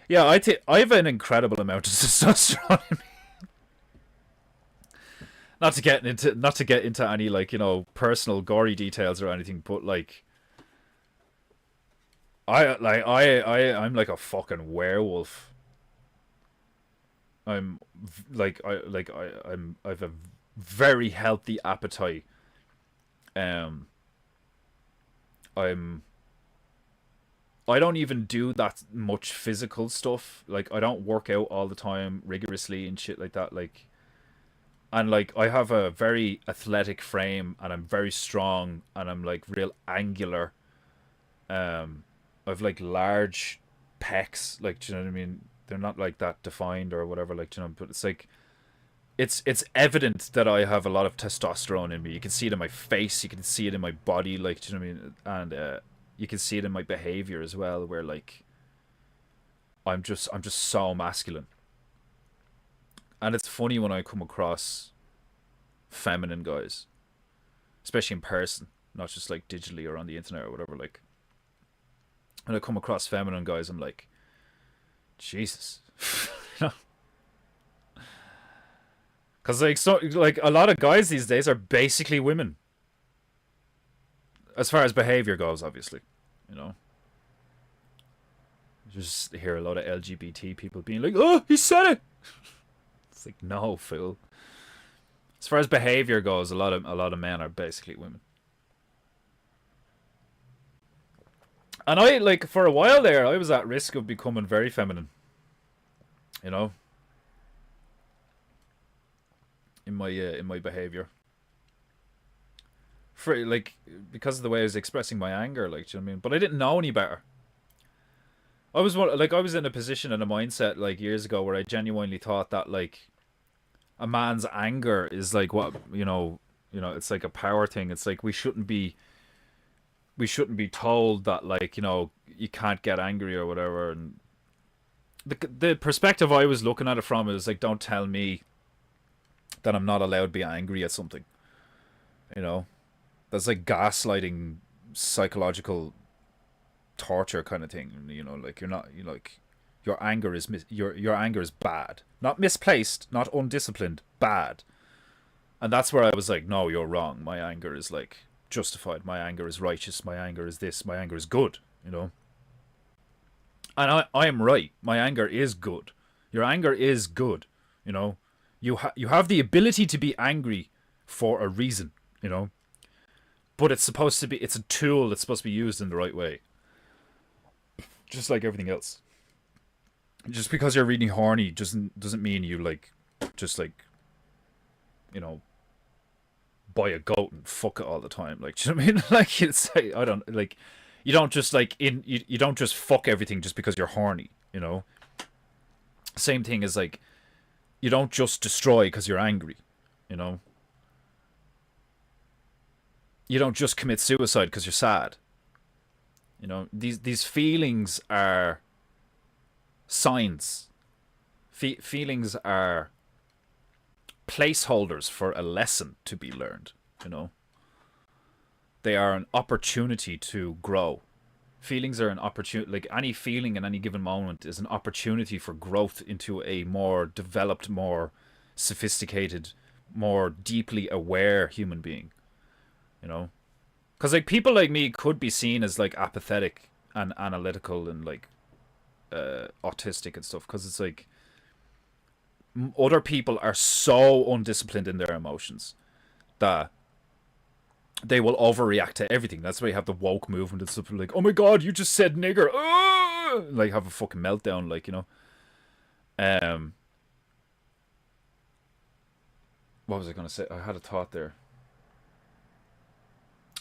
Yeah, I have an incredible amount of testosterone in me. Not to get into any, like, you know, personal gory details or anything, but like, I'm like a fucking werewolf. I'm I've a very healthy appetite. I don't even do that much physical stuff. Like, I don't work out all the time rigorously and shit like that. Like, and like, I have a very athletic frame, and I'm very strong, and I'm like real angular. I've like large pecs. Like, do you know what I mean? They're not like that defined or whatever. Like, do you know, but it's like, it's evident that I have a lot of testosterone in me. You can see it in my face. You can see it in my body. Like, do you know what I mean? And you can see it in my behavior as well, where like, I'm just so masculine. And it's funny when I come across feminine guys, especially in person, not just like digitally or on the internet or whatever. Like, when I come across feminine guys, I'm like, Jesus. Because like, so like, a lot of guys these days are basically women, as far as behavior goes, obviously, you know. You just hear a lot of LGBT people being like, "Oh, he said it." It's like, no, fool. As far as behavior goes, a lot of men are basically women. And I, like, for a while there, I was at risk of becoming very feminine, you know, in my behavior. For like, because of the way I was expressing my anger, like, do you know what I mean? But I didn't know any better. I was in a position and a mindset like years ago where I genuinely thought that like, a man's anger is like what, it's like a power thing. It's like we shouldn't be told that, like, you know, you can't get angry or whatever. And the perspective I was looking at it from is like, don't tell me that I'm not allowed to be angry at something. You know, that's like gaslighting, psychological torture kind of thing. You know, like, you like, your anger is your anger is bad, not misplaced, not undisciplined, bad. And that's where I was like, no, you're wrong. My anger is like justified. My anger is righteous. My anger is this. My anger is good. You know. And I am right. My anger is good. Your anger is good. You know. You have the ability to be angry for a reason. You know. But it's a tool that's supposed to be used in the right way. Just like everything else. Just because you're really horny doesn't mean you like, just like, you know, buy a goat and fuck it all the time. Like, do you know what I mean? Like, it's like, I don't like, you don't just like you don't just fuck everything just because you're horny. You know. Same thing as like, you don't just destroy because you're angry. You know. You don't just commit suicide because you're sad. You know, these feelings are signs. Feelings are placeholders for a lesson to be learned. You know, they are an opportunity to grow. Feelings are an opportunity. Like, any feeling in any given moment is an opportunity for growth into a more developed, more sophisticated, more deeply aware human being. You know, because like, people like me could be seen as like apathetic and analytical and like autistic and stuff, because it's like, other people are so undisciplined in their emotions that they will overreact to everything. That's why you have the woke movement and stuff, like, oh my god, you just said nigger, like, have a fucking meltdown, like, you know. What was I gonna say? I had a thought there.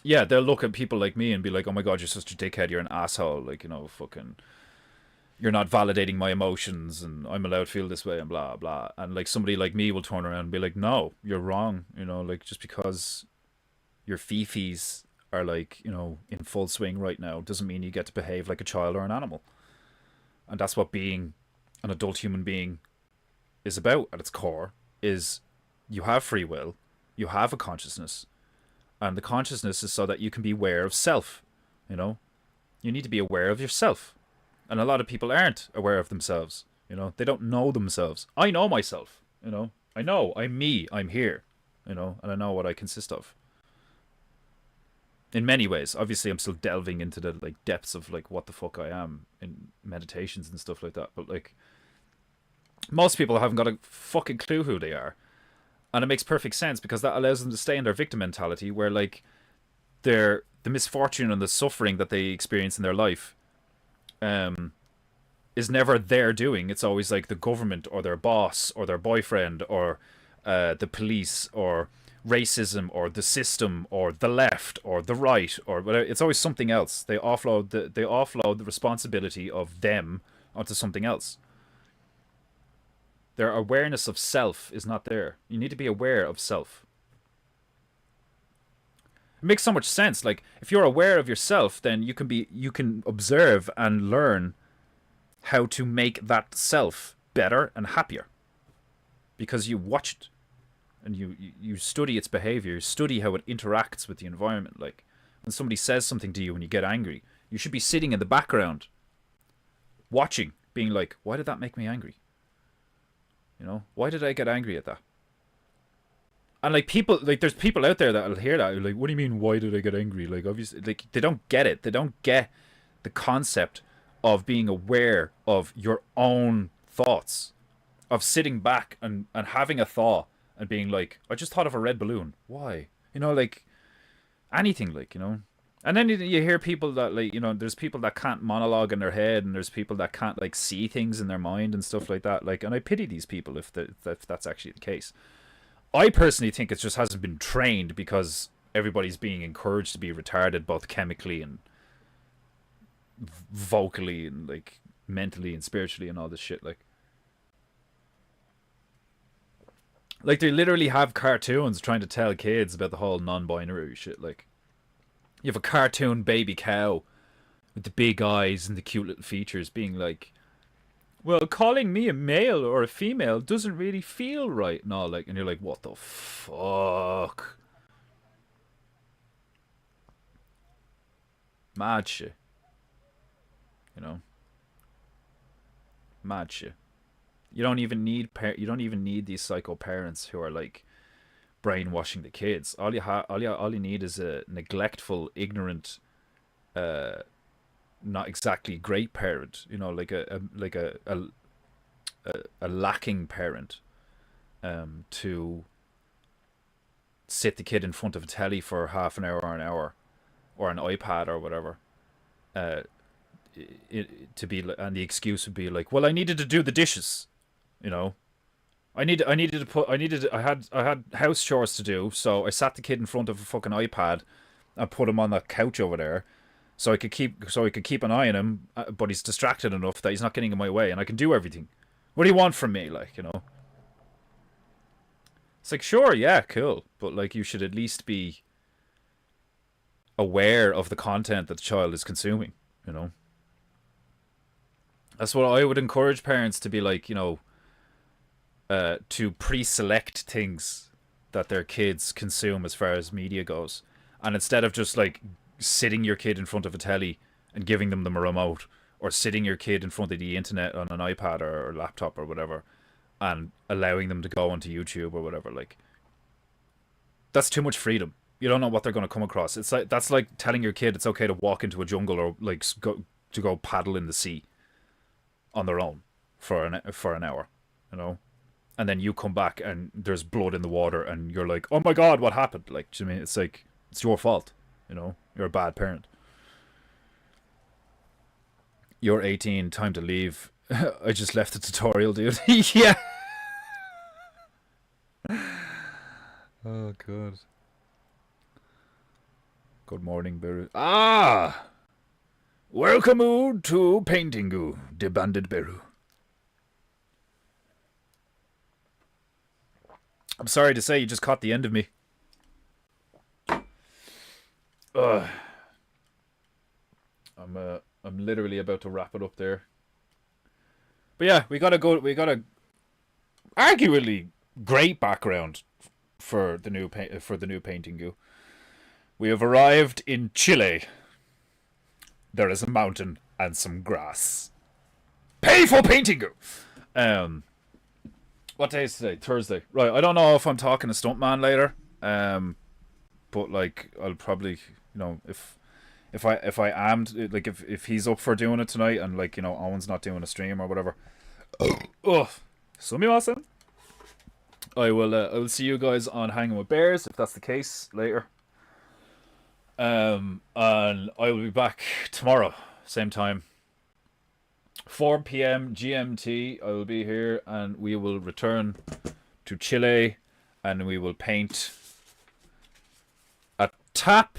Yeah, they'll look at people like me and be like, oh my god, you're such a dickhead, you're an asshole, like, you know, fucking, you're not validating my emotions, and I'm allowed to feel this way, and blah blah. And like, somebody like me will turn around and be like, no, you're wrong. You know, like, just because your fifis are like, you know, in full swing right now doesn't mean you get to behave like a child or an animal. And that's what being an adult human being is about at its core, is you have free will, you have a consciousness, and the consciousness is so that you can be aware of self, you know? You need to be aware of yourself. And a lot of people aren't aware of themselves, you know? They don't know themselves. I know myself, you know? I know I'm me, I'm here, you know, and I know what I consist of. In many ways, obviously, I'm still delving into the like depths of like what the fuck I am in meditations and stuff like that. But like, most people haven't got a fucking clue who they are, and it makes perfect sense because that allows them to stay in their victim mentality, where like the misfortune and the suffering that they experience in their life, um, is never their doing. It's always like the government or their boss or their boyfriend or the police or racism or the system or the left or the right or whatever. It's always something else. They offload the responsibility of them onto something else. Their awareness of self is not there. You need to be aware of self. It makes so much sense. Like if you're aware of yourself, then you can observe and learn how to make that self better and happier because you watch it and you study its behavior, you study how it interacts with the environment. Like when somebody says something to you and you get angry, you should be sitting in the background watching, being like, why did that make me angry? You know, why did I get angry at that? And like people, like there's people out there that'll hear that, like, what do you mean, why did I get angry? Like obviously, like they don't get it. They don't get the concept of being aware of your own thoughts, of sitting back and having a thought and being like, I just thought of a red balloon. Why? You know, like anything, like, you know. And then you hear people that, like, you know, there's people that can't monologue in their head, and there's people that can't like see things in their mind and stuff like that. Like, and I pity these people if that's actually the case. I personally think it just hasn't been trained because everybody's being encouraged to be retarded, both chemically and vocally and like mentally and spiritually and all this shit. Like they literally have cartoons trying to tell kids about the whole non-binary shit. Like you have a cartoon baby cow with the big eyes and the cute little features being like, well, calling me a male or a female doesn't really feel right and all, like, and you're like, what the fuck? Mad shit. You know? Mad shit. You don't even need these psycho parents who are like brainwashing the kids. All you need is a neglectful, ignorant, not exactly great parent. You know, like a lacking parent, to sit the kid in front of a telly for half an hour or an hour, or an iPad or whatever. To be, and the excuse would be like, well, I needed to do the dishes. You know, I had house chores to do, so I sat the kid in front of a fucking iPad and put him on that couch over there, so I could keep an eye on him, but he's distracted enough that he's not getting in my way, and I can do everything. What do you want from me, like, you know? It's like, sure, yeah, cool, but like you should at least be aware of the content that the child is consuming, you know? That's what I would encourage parents to be like, you know, to pre-select things that their kids consume as far as media goes, and instead of just like sitting your kid in front of a telly and giving them a remote, or sitting your kid in front of the internet on an iPad or laptop or whatever, and allowing them to go onto YouTube or whatever, like that's too much freedom. You don't know what they're going to come across. It's like that's like telling your kid it's okay to walk into a jungle or like go paddle in the sea on their own for an hour, you know. And then you come back and there's blood in the water and you're like, oh my god, what happened? Like, do you mean, it's like, it's your fault, you know, you're a bad parent. You're 18, time to leave. I just left the tutorial, dude. Yeah. Oh god. Good morning, Beru. Ah! Welcome to Paintingu, the Bandit Beru. I'm sorry to say you just caught the end of me. Ugh. I'm literally about to wrap it up there. But yeah, we got a arguably great background for the new painting goo. We have arrived in Chile. There is a mountain and some grass. Pay for painting goo. What day is today? Thursday. Right. I don't know if I'm talking to Stuntman later. But like I'll probably, if I am, like, if he's up for doing it tonight and, like, Owen's not doing a stream or whatever. Oh, sumimasen. I will see you guys on Hanging with Bears if that's the case later. And I will be back tomorrow, same time, 4 p.m. GMT. I will be here, and we will return to Chile, and we will paint a tap,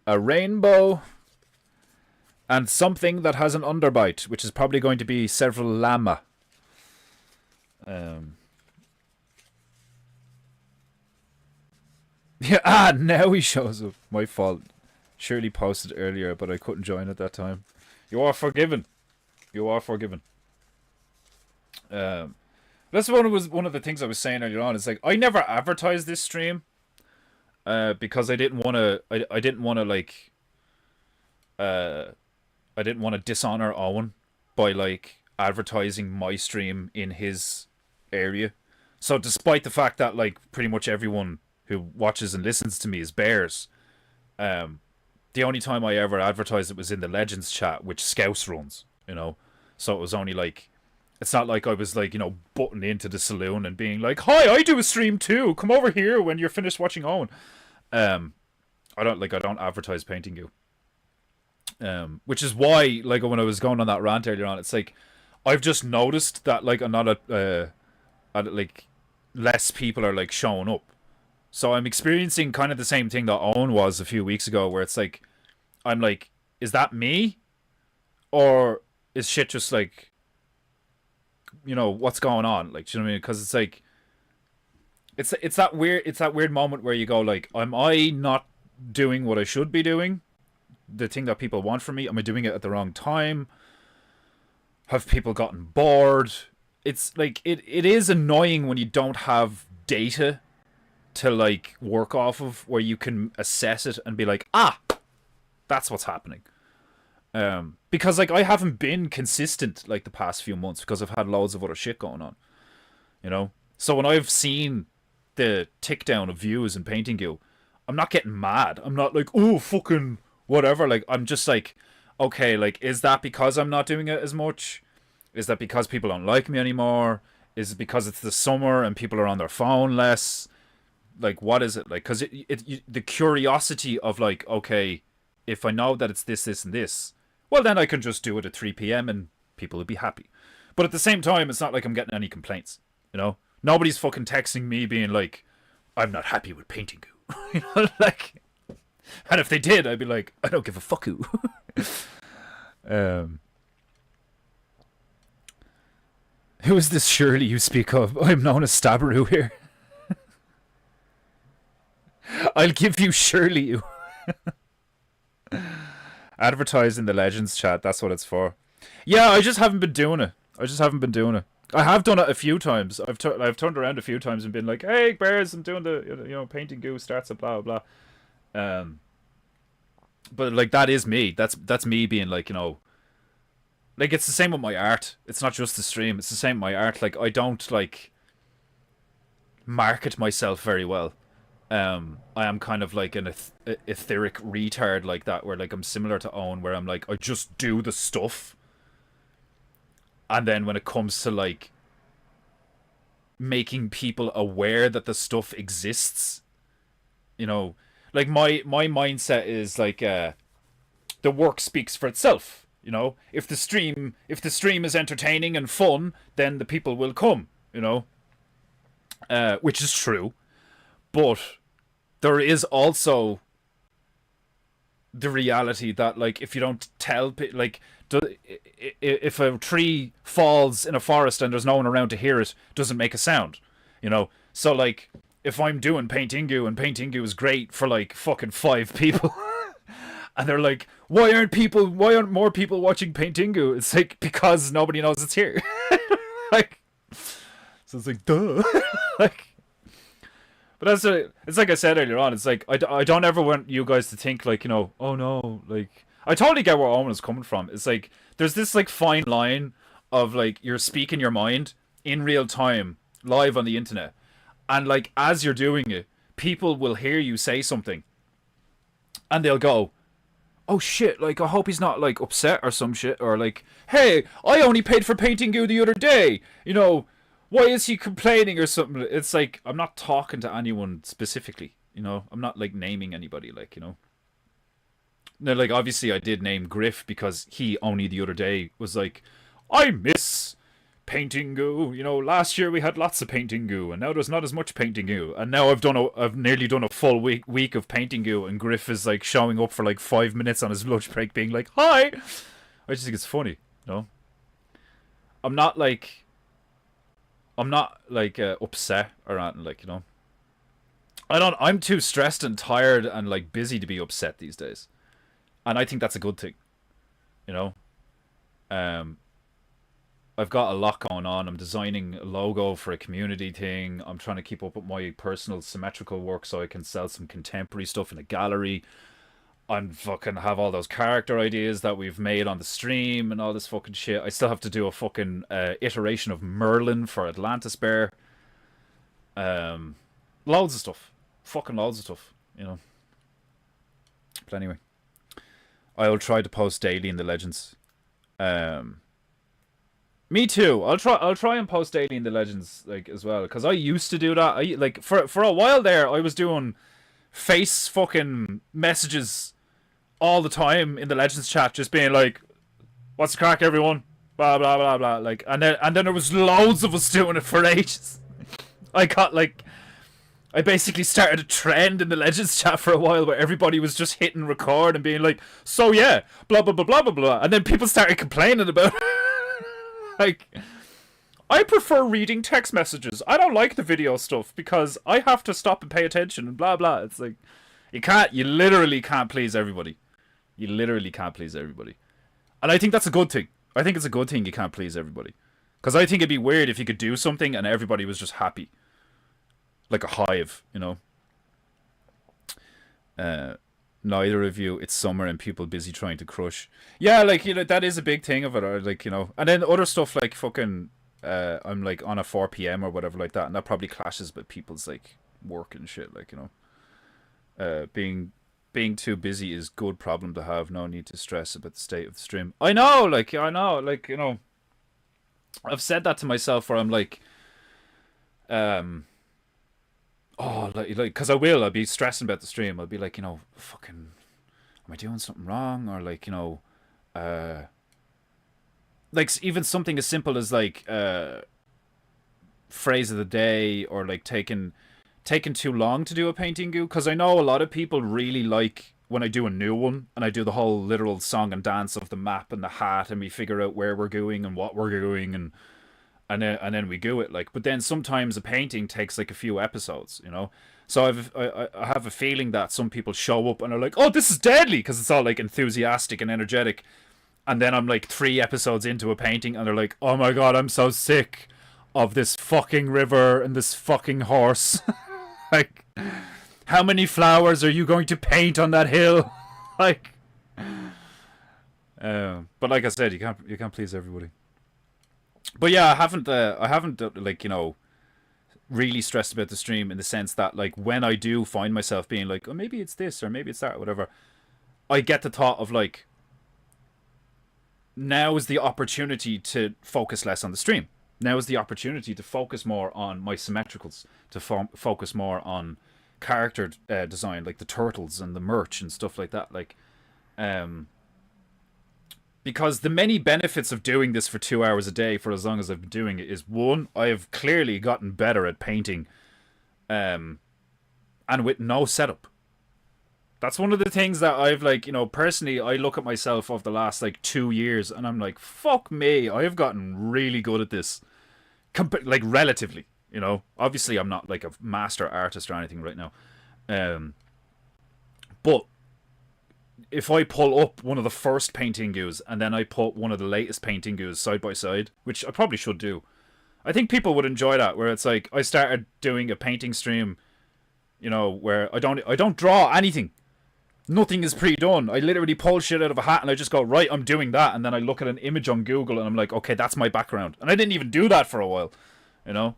a rainbow, and something that has an underbite, which is probably going to be several llama. Yeah, now he shows up. My fault. Shirley posted earlier, but I couldn't join at that time. You are forgiven. You are forgiven. That's one of the things I was saying earlier on. It's like I never advertised this stream, because I didn't want to. I didn't want to like. I didn't want to dishonor Owen by like advertising my stream in his area. So despite the fact that like pretty much everyone who watches and listens to me is Bears, the only time I ever advertised it was in the Legends chat, which Scouse runs, So it was only like, it's not like I was like, butting into the saloon and being like, "Hi, I do a stream too. Come over here when you're finished watching Owen." I don't advertise Painting Goo. Which is why, like, when I was going on that rant earlier on, it's like I've just noticed that like I'm not like less people are like showing up. So I'm experiencing kind of the same thing that Owen was a few weeks ago, where it's like, I'm like, is that me? Or is shit just like, what's going on? Like, do you know what I mean? Because it's like, it's that weird moment where you go like, am I not doing what I should be doing? The thing that people want from me? Am I doing it at the wrong time? Have people gotten bored? It's like, it is annoying when you don't have data to like work off of where you can assess it and be like, that's what's happening. Because like I haven't been consistent like the past few months because I've had loads of other shit going on, So when I've seen the tick down of views in Painting Goo, I'm not getting mad. I'm not like, oh fucking whatever. Like, I'm just like, okay, like, is that because I'm not doing it as much? Is that because people don't like me anymore? Is it because it's the summer and people are on their phone less? Like, what is it? Like, because the curiosity of like, okay, if I know that it's this, this, and this, well, then I can just do it at 3 p.m. and people will be happy. But at the same time, it's not like I'm getting any complaints, Nobody's fucking texting me being like, I'm not happy with Painting Goo. Like, and if they did, I'd be like, I don't give a fuck who. Who is this Shirley you speak of? I'm known as Stabberoo here. I'll give you Shirley. Advertise in the Legends chat. That's what it's for. Yeah, I just haven't been doing it. I have done it a few times. I've turned around a few times and been like, "Hey, Bears, I'm doing the Painting Goo starts at blah blah blah." But like that is me. That's me being like, like it's the same with my art. It's not just the stream. It's the same with my art. Like I don't like market myself very well. I am kind of like an etheric retard like that, where like I'm similar to Owen, where I'm like, I just do the stuff, and then when it comes to like making people aware that the stuff exists, like my mindset is like, the work speaks for itself. If the stream is entertaining and fun, then the people will come. Which is true, but there is also the reality that like if you don't tell like if a tree falls in a forest and there's no one around to hear it, doesn't make a sound. So like if I'm doing PEINTEINGU and PEINTEINGU is great for like fucking 5 people, and they're like, why aren't more people watching PEINTEINGU? It's like, because nobody knows it's here. Like, so it's like, duh. Like, but it's like I said earlier on. It's like I don't ever want you guys to think like, you know, oh no, like I totally get where Owen is coming from. It's like there's this like fine line of like you're speaking your mind in real time, live on the internet, and like as you're doing it, people will hear you say something, and they'll go, oh shit, like I hope he's not like upset or some shit, or like, hey, I only paid for PEINTEINGU the other day, you know, why is he complaining or something? It's like, I'm not talking to anyone specifically, you know, I'm not like naming anybody, like, you know. Now, like, obviously I did name Griff because he only the other day was like, I miss PEINTEINGU, you know, last year we had lots of PEINTEINGU and now there's not as much PEINTEINGU, and now I've nearly done a full week of PEINTEINGU, and Griff is like showing up for like 5 minutes on his lunch break being like, hi. I just think it's funny, you know. I'm not like upset or anything, like, you know. I'm too stressed and tired and like busy to be upset these days, and I think that's a good thing, you know. I've got a lot going on. I'm designing a logo for a community thing. I'm trying to keep up with my personal symmetrical work so I can sell some contemporary stuff in a gallery. I'm fucking have all those character ideas that we've made on the stream and all this fucking shit. I still have to do a fucking iteration of Merlin for Atlantis Bear. Loads of stuff. Fucking loads of stuff, you know. But anyway, I'll try to post daily in the Legends. Me too. I'll try and post daily in the Legends, like, as well, because I used to do that. I like for a while there I was doing face fucking messages all the time in the Legends chat, just being like, what's the crack, everyone, blah blah blah blah, like, and then there was loads of us doing it for ages. I basically started a trend in the Legends chat for a while where everybody was just hitting record and being like, so yeah, blah blah blah blah blah blah, and then people started complaining about it. Like, I prefer reading text messages. I don't like the video stuff because I have to stop and pay attention and blah blah. It's like, you literally can't please everybody. You literally can't please everybody. And I think that's a good thing. I think it's a good thing you can't please everybody. Because I think it'd be weird if you could do something and everybody was just happy. Like a hive, you know. Neither of you, it's summer and people busy trying to crush. Yeah, like, you know, that is a big thing of it, or like, you know. And then other stuff like fucking, I'm like on a 4 p.m. or whatever like that, and that probably clashes with people's like work and shit, like, you know. Being too busy is good problem to have. No need to stress about the state of the stream. I know, like, you know, I've said that to myself where I'm like, oh, like, because I'll be stressing about the stream. I'll be like, you know, fucking, am I doing something wrong? Or like, you know, like even something as simple as like, phrase of the day, or like taking too long to do a PEINTEINGU. Because I know a lot of people really like when I do a new one and I do the whole literal song and dance of the map and the hat, and we figure out where we're going and what we're doing, and then we do it, like. But then sometimes a painting takes like a few episodes, you know. So I have a feeling that some people show up and are like, oh, this is deadly, because it's all like enthusiastic and energetic, and then I'm like 3 episodes into a painting and they're like, oh my god, I'm so sick of this fucking river and this fucking horse. Like, how many flowers are you going to paint on that hill? Like, but like I said, you can't please everybody. But yeah, I haven't like, you know, really stressed about the stream in the sense that, like, when I do find myself being like, oh, maybe it's this or maybe it's that or whatever, I get the thought of like, now is the opportunity to focus less on the stream. Now is the opportunity to focus more on my symmetricals, to focus more on character design, like the turtles and the merch and stuff like that, like, because the many benefits of doing this for 2 hours a day for as long as I've been doing it is, one, I have clearly gotten better at painting, and with no setup. That's one of the things that I've, like, you know, personally, I look at myself over the last like 2 years and I'm like, fuck me, I have gotten really good at this, like, relatively. You know, obviously I'm not like a master artist or anything right now. But if I pull up one of the first Paintingus and then I put one of the latest Paintingus side by side, which I probably should do, I think people would enjoy that. Where it's like I started doing a painting stream, you know, where I don't draw anything. Nothing is pre-done. I literally pull shit out of a hat and I just go, right, I'm doing that, and then I look at an image on Google and I'm like, okay, that's my background. And I didn't even do that for a while, you know.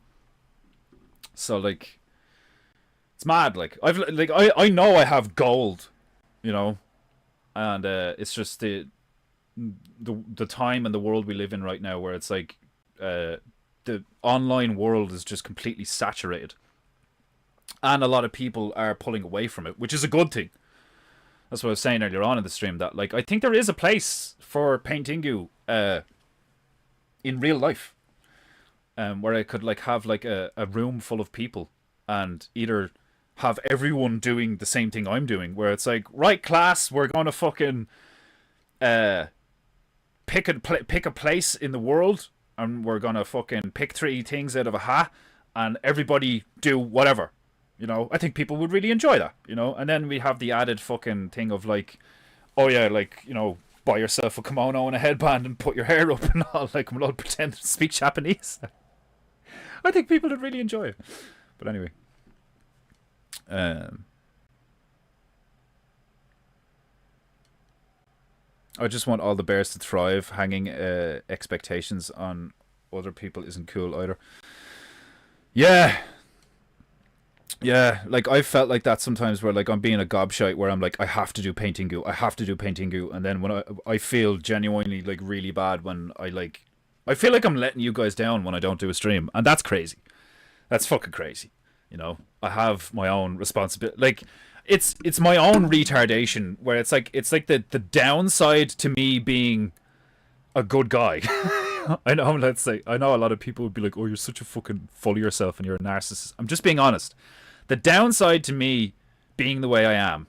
So like, it's mad. Like I know I have gold, you know, and it's just the time and the world we live in right now, where it's like the online world is just completely saturated, and a lot of people are pulling away from it, which is a good thing. That's what I was saying earlier on in the stream, that like I think there is a place for Paintingu in real life, where I could like have like a room full of people and either have everyone doing the same thing I'm doing, where it's like, right, class, we're gonna fucking pick a place in the world, and we're gonna fucking pick 3 things out of a hat, and everybody do whatever. You know, I think people would really enjoy that, you know? And then we have the added fucking thing of like, oh yeah, like, you know, buy yourself a kimono and a headband and put your hair up and all, like, we'll all pretend to speak Japanese. I think people would really enjoy it. But anyway. I just want all the bears to thrive. Hanging expectations on other people isn't cool either. Yeah. Yeah, like I felt like that sometimes, where like I'm being a gobshite, where I'm like, I have to do Paintingu, I have to do Paintingu, and then when I feel genuinely like really bad when I feel like I'm letting you guys down when I don't do a stream, and that's crazy. That's fucking crazy. You know, I have my own responsibility. Like, it's my own retardation, where it's like the downside to me being a good guy. I know, let's say, I know a lot of people would be like, oh, you're such a fucking full of yourself and you're a narcissist. I'm just being honest. The downside to me being the way I am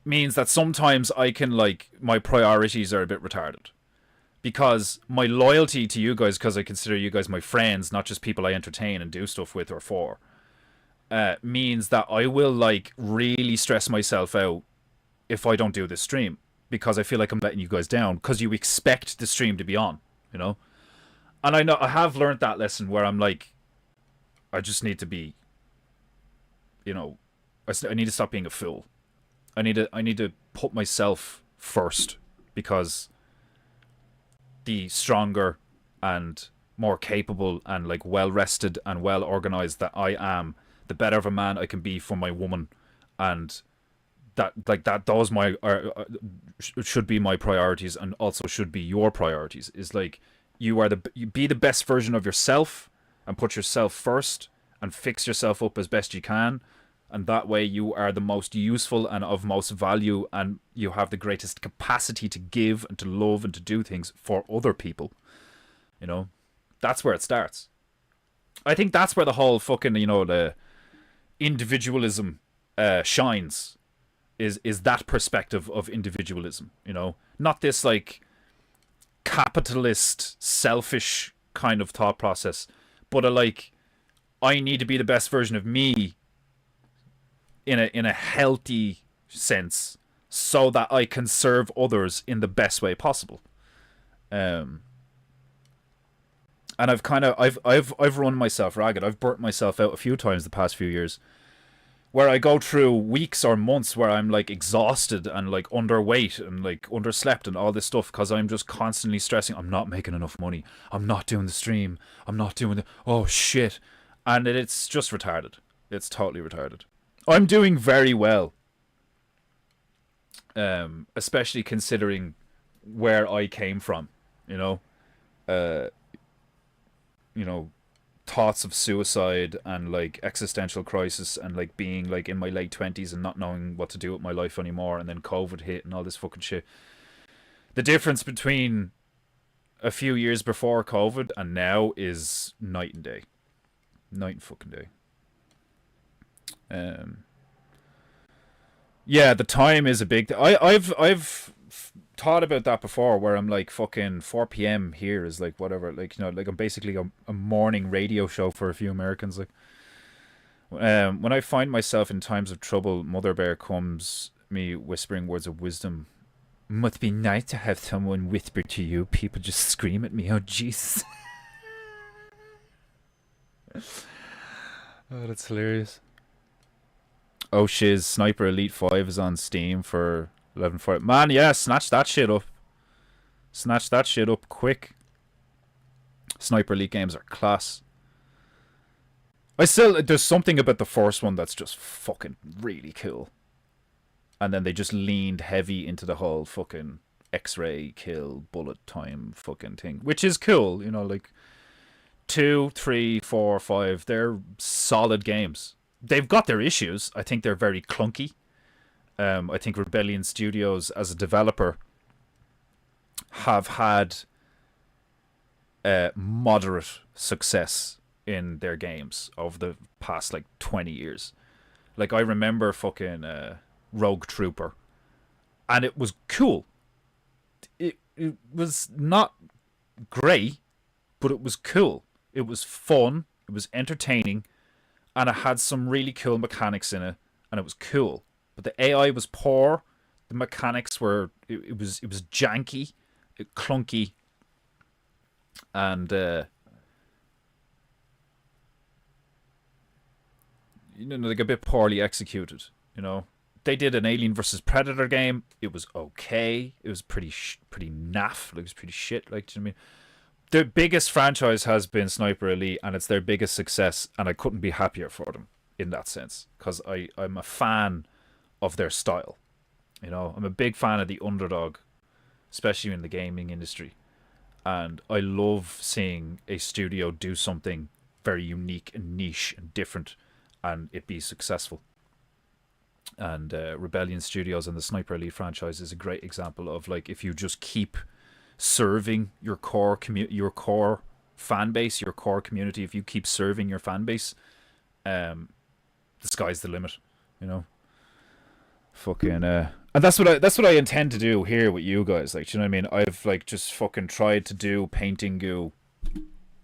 means that sometimes I can, like, my priorities are a bit retarded. Because my loyalty to you guys, because I consider you guys my friends, not just people I entertain and do stuff with or for, means that I will, like, really stress myself out if I don't do this stream. Because I feel like I'm letting you guys down, because you expect the stream to be on, you know? And I know I have learned that lesson, where I'm like, I just need to be, you know, I need to stop being a fool. I need to put myself first, because the stronger and more capable and like well rested and well organized that I am, the better of a man I can be for my woman, and those should be my priorities, and also should be your priorities. Is like, you be the best version of yourself and put yourself first and fix yourself up as best you can, and that way you are the most useful and of most value, and you have the greatest capacity to give and to love and to do things for other people. You know, that's where it starts. I think that's where the whole fucking, you know, the individualism shines. Is that perspective of individualism, you know? Not this, like, capitalist, selfish kind of thought process, but like, I need to be the best version of me in a healthy sense, so that I can serve others in the best way possible. And I've run myself ragged. I've burnt myself out a few times the past few years, where I go through weeks or months where I'm like exhausted and like underweight and like underslept and all this stuff, because I'm just constantly stressing, I'm not making enough money, I'm not doing the stream, I'm not doing the, oh shit. And it's just retarded. It's totally retarded. I'm doing very well, especially considering where I came from, you know. You know, thoughts of suicide and like existential crisis, and like being like in my late 20s and not knowing what to do with my life anymore, and then COVID hit and all this fucking shit. The difference between a few years before COVID and now is night and day. Night and fucking day. Yeah, the time is a big I've thought about that before, where I'm like, fucking 4 p.m. here is like whatever, like, you know, like I'm basically a morning radio show for a few Americans. Like, when I find myself in times of trouble, Mother Bear comes me whispering words of wisdom. Must be nice to have someone whisper to you. People just scream at me. Oh, Jesus. Oh, that's hilarious. Oh, shiz. Sniper Elite 5 is on Steam for 11.40. Man, yeah, snatch that shit up. Snatch that shit up quick. Sniper Elite games are class. There's something about the first one that's just fucking really cool. And then they just leaned heavy into the whole fucking X-ray kill bullet time fucking thing, which is cool, you know, like 2, 3, 4, 5, they're solid games. They've got their issues. I think they're very clunky. I think Rebellion Studios as a developer have had moderate success in their games over the past like 20 years. Like, I remember fucking Rogue Trooper, and it was cool. It was not great, but it was cool. It was fun, it was entertaining, and it had some really cool mechanics in it, and it was cool. But the AI was poor, the mechanics were it was janky, clunky, and you know, like a bit poorly executed, you know. They did an Alien versus Predator game. It was okay. It was pretty naff. Like, it was pretty shit. Like, do you know what I mean? Their biggest franchise has been Sniper Elite, and it's their biggest success, and I couldn't be happier for them in that sense, because I'm a fan of their style. You know, I'm a big fan of the underdog, especially in the gaming industry, and I love seeing a studio do something very unique and niche and different, and it be successful. And Rebellion Studios and the Sniper Elite franchise is a great example of, like, if you just keep serving your core fan base, your core community, if you keep serving your fan base, the sky's the limit, you know. Fucking and that's what I intend to do here with you guys. Like, do you know what I mean? I've like just fucking tried to do Painting Goo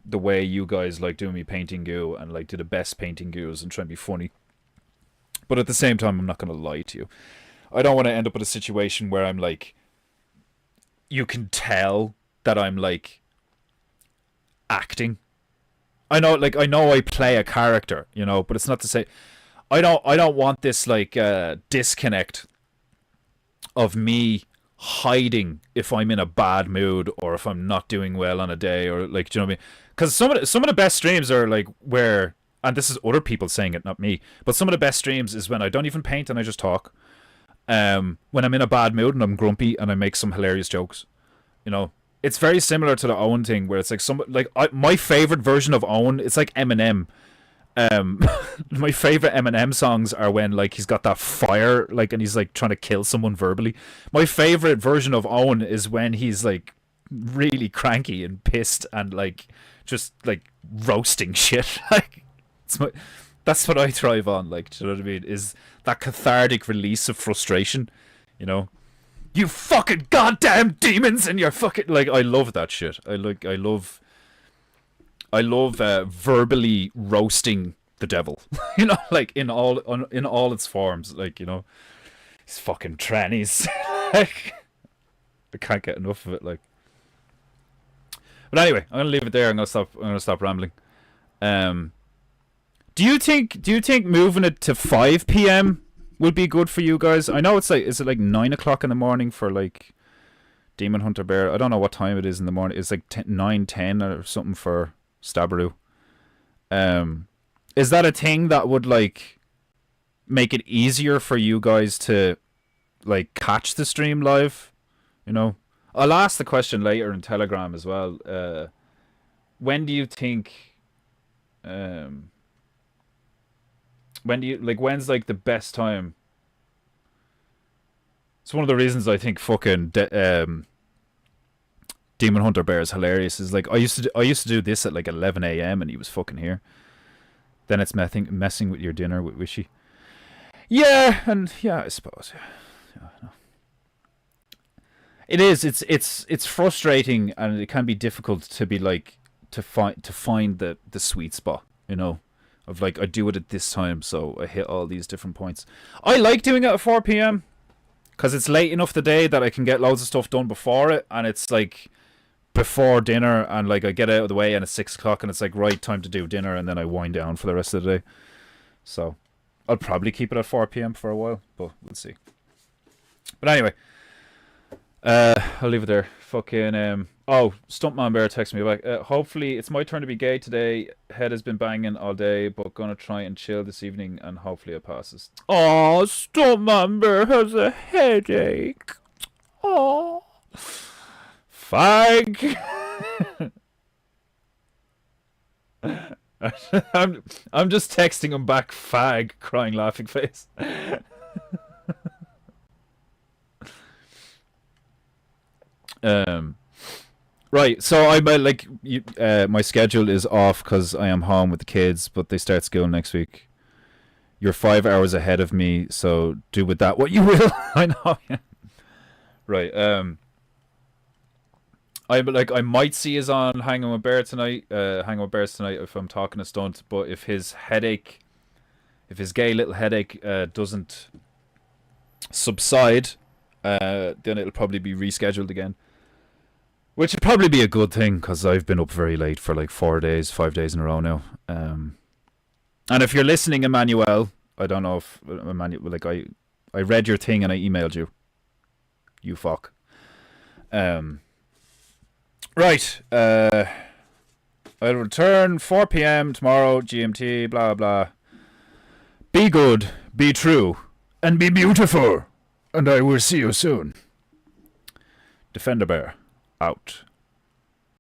the way you guys like doing me Painting Goo, and like do the best Painting Goos and try and be funny. But at the same time, I'm not going to lie to you. I don't want to end up in a situation where I'm like, you can tell that I'm like acting. I know I play a character, you know, but it's not to say I don't want this like disconnect of me hiding if I'm in a bad mood or if I'm not doing well on a day, or like, do you know what I mean? Because some of the best streams are like where, and this is other people saying it, not me, but some of the best streams is when I don't even paint and I just talk. When I'm in a bad mood and I'm grumpy and I make some hilarious jokes, you know. It's very similar to the Owen thing, where it's like my favorite version of Owen. It's like Eminem. My favorite Eminem songs are when like he's got that fire, like, and he's like trying to kill someone verbally. My favorite version of Owen is when he's like really cranky and pissed and like just like roasting shit. Like, that's what I thrive on. Like, do you know what I mean? Is that cathartic release of frustration, you know? You fucking goddamn demons and you're fucking, like, I love that shit. I love verbally roasting the devil. You know, like in all its forms, like, you know, these fucking trannies. Like, I can't get enough of it, like. But anyway, I'm gonna leave it there. I'm gonna stop rambling. Do you think moving it to 5 p.m. would be good for you guys? I know it's like, is it like 9 o'clock in the morning for like Demon Hunter Bear? I don't know what time it is in the morning. It's like 9:10 or something for Stabaroo. Is that a thing that would like make it easier for you guys to like catch the stream live? You know, I'll ask the question later in Telegram as well. When do you think? When's like the best time? It's one of the reasons I think fucking Demon Hunter Bear is hilarious. Is like I used to do this at like 11 a.m. and he was fucking here. Then it's messing with your dinner with Wishy. Yeah, and yeah, I suppose. Yeah, no. It is. It's frustrating, and it can be difficult to be like to find the sweet spot. You know, of like I do it at this time, so I hit all these different points. I like doing it at 4 p.m. because it's late enough the day that I can get loads of stuff done before it, and it's like before dinner, and like I get out of the way, and it's 6 o'clock, and it's like right time to do dinner, and then I wind down for the rest of the day. So I'll probably keep it at 4 p.m. for a while, but we'll see. But anyway. I'll leave it there. Fucking Stuntman Bear texted me back. Hopefully it's my turn to be gay today. Head has been banging all day, but gonna try and chill this evening, and hopefully it passes. Oh, Stuntman Bear has a headache. Oh, fag. I'm just texting him back, fag, crying laughing face. Right, so I like my schedule is off because I am home with the kids, but they start school next week. You're 5 hours ahead of me, so do with that what you will. I know. Yeah. Right. I might see us on Hanging with Bear tonight. Hanging with Bears tonight if I'm talking a stunt. But if his gay little headache doesn't subside, then it'll probably be rescheduled again. Which would probably be a good thing, because I've been up very late for like 5 days in a row now. And if you're listening, Emmanuel, I don't know if Emmanuel, like I read your thing and I emailed you. You fuck. Right. I'll return 4 p.m. tomorrow, GMT, blah, blah. Be good, be true, and be beautiful. And I will see you soon. Defender Bear. Out.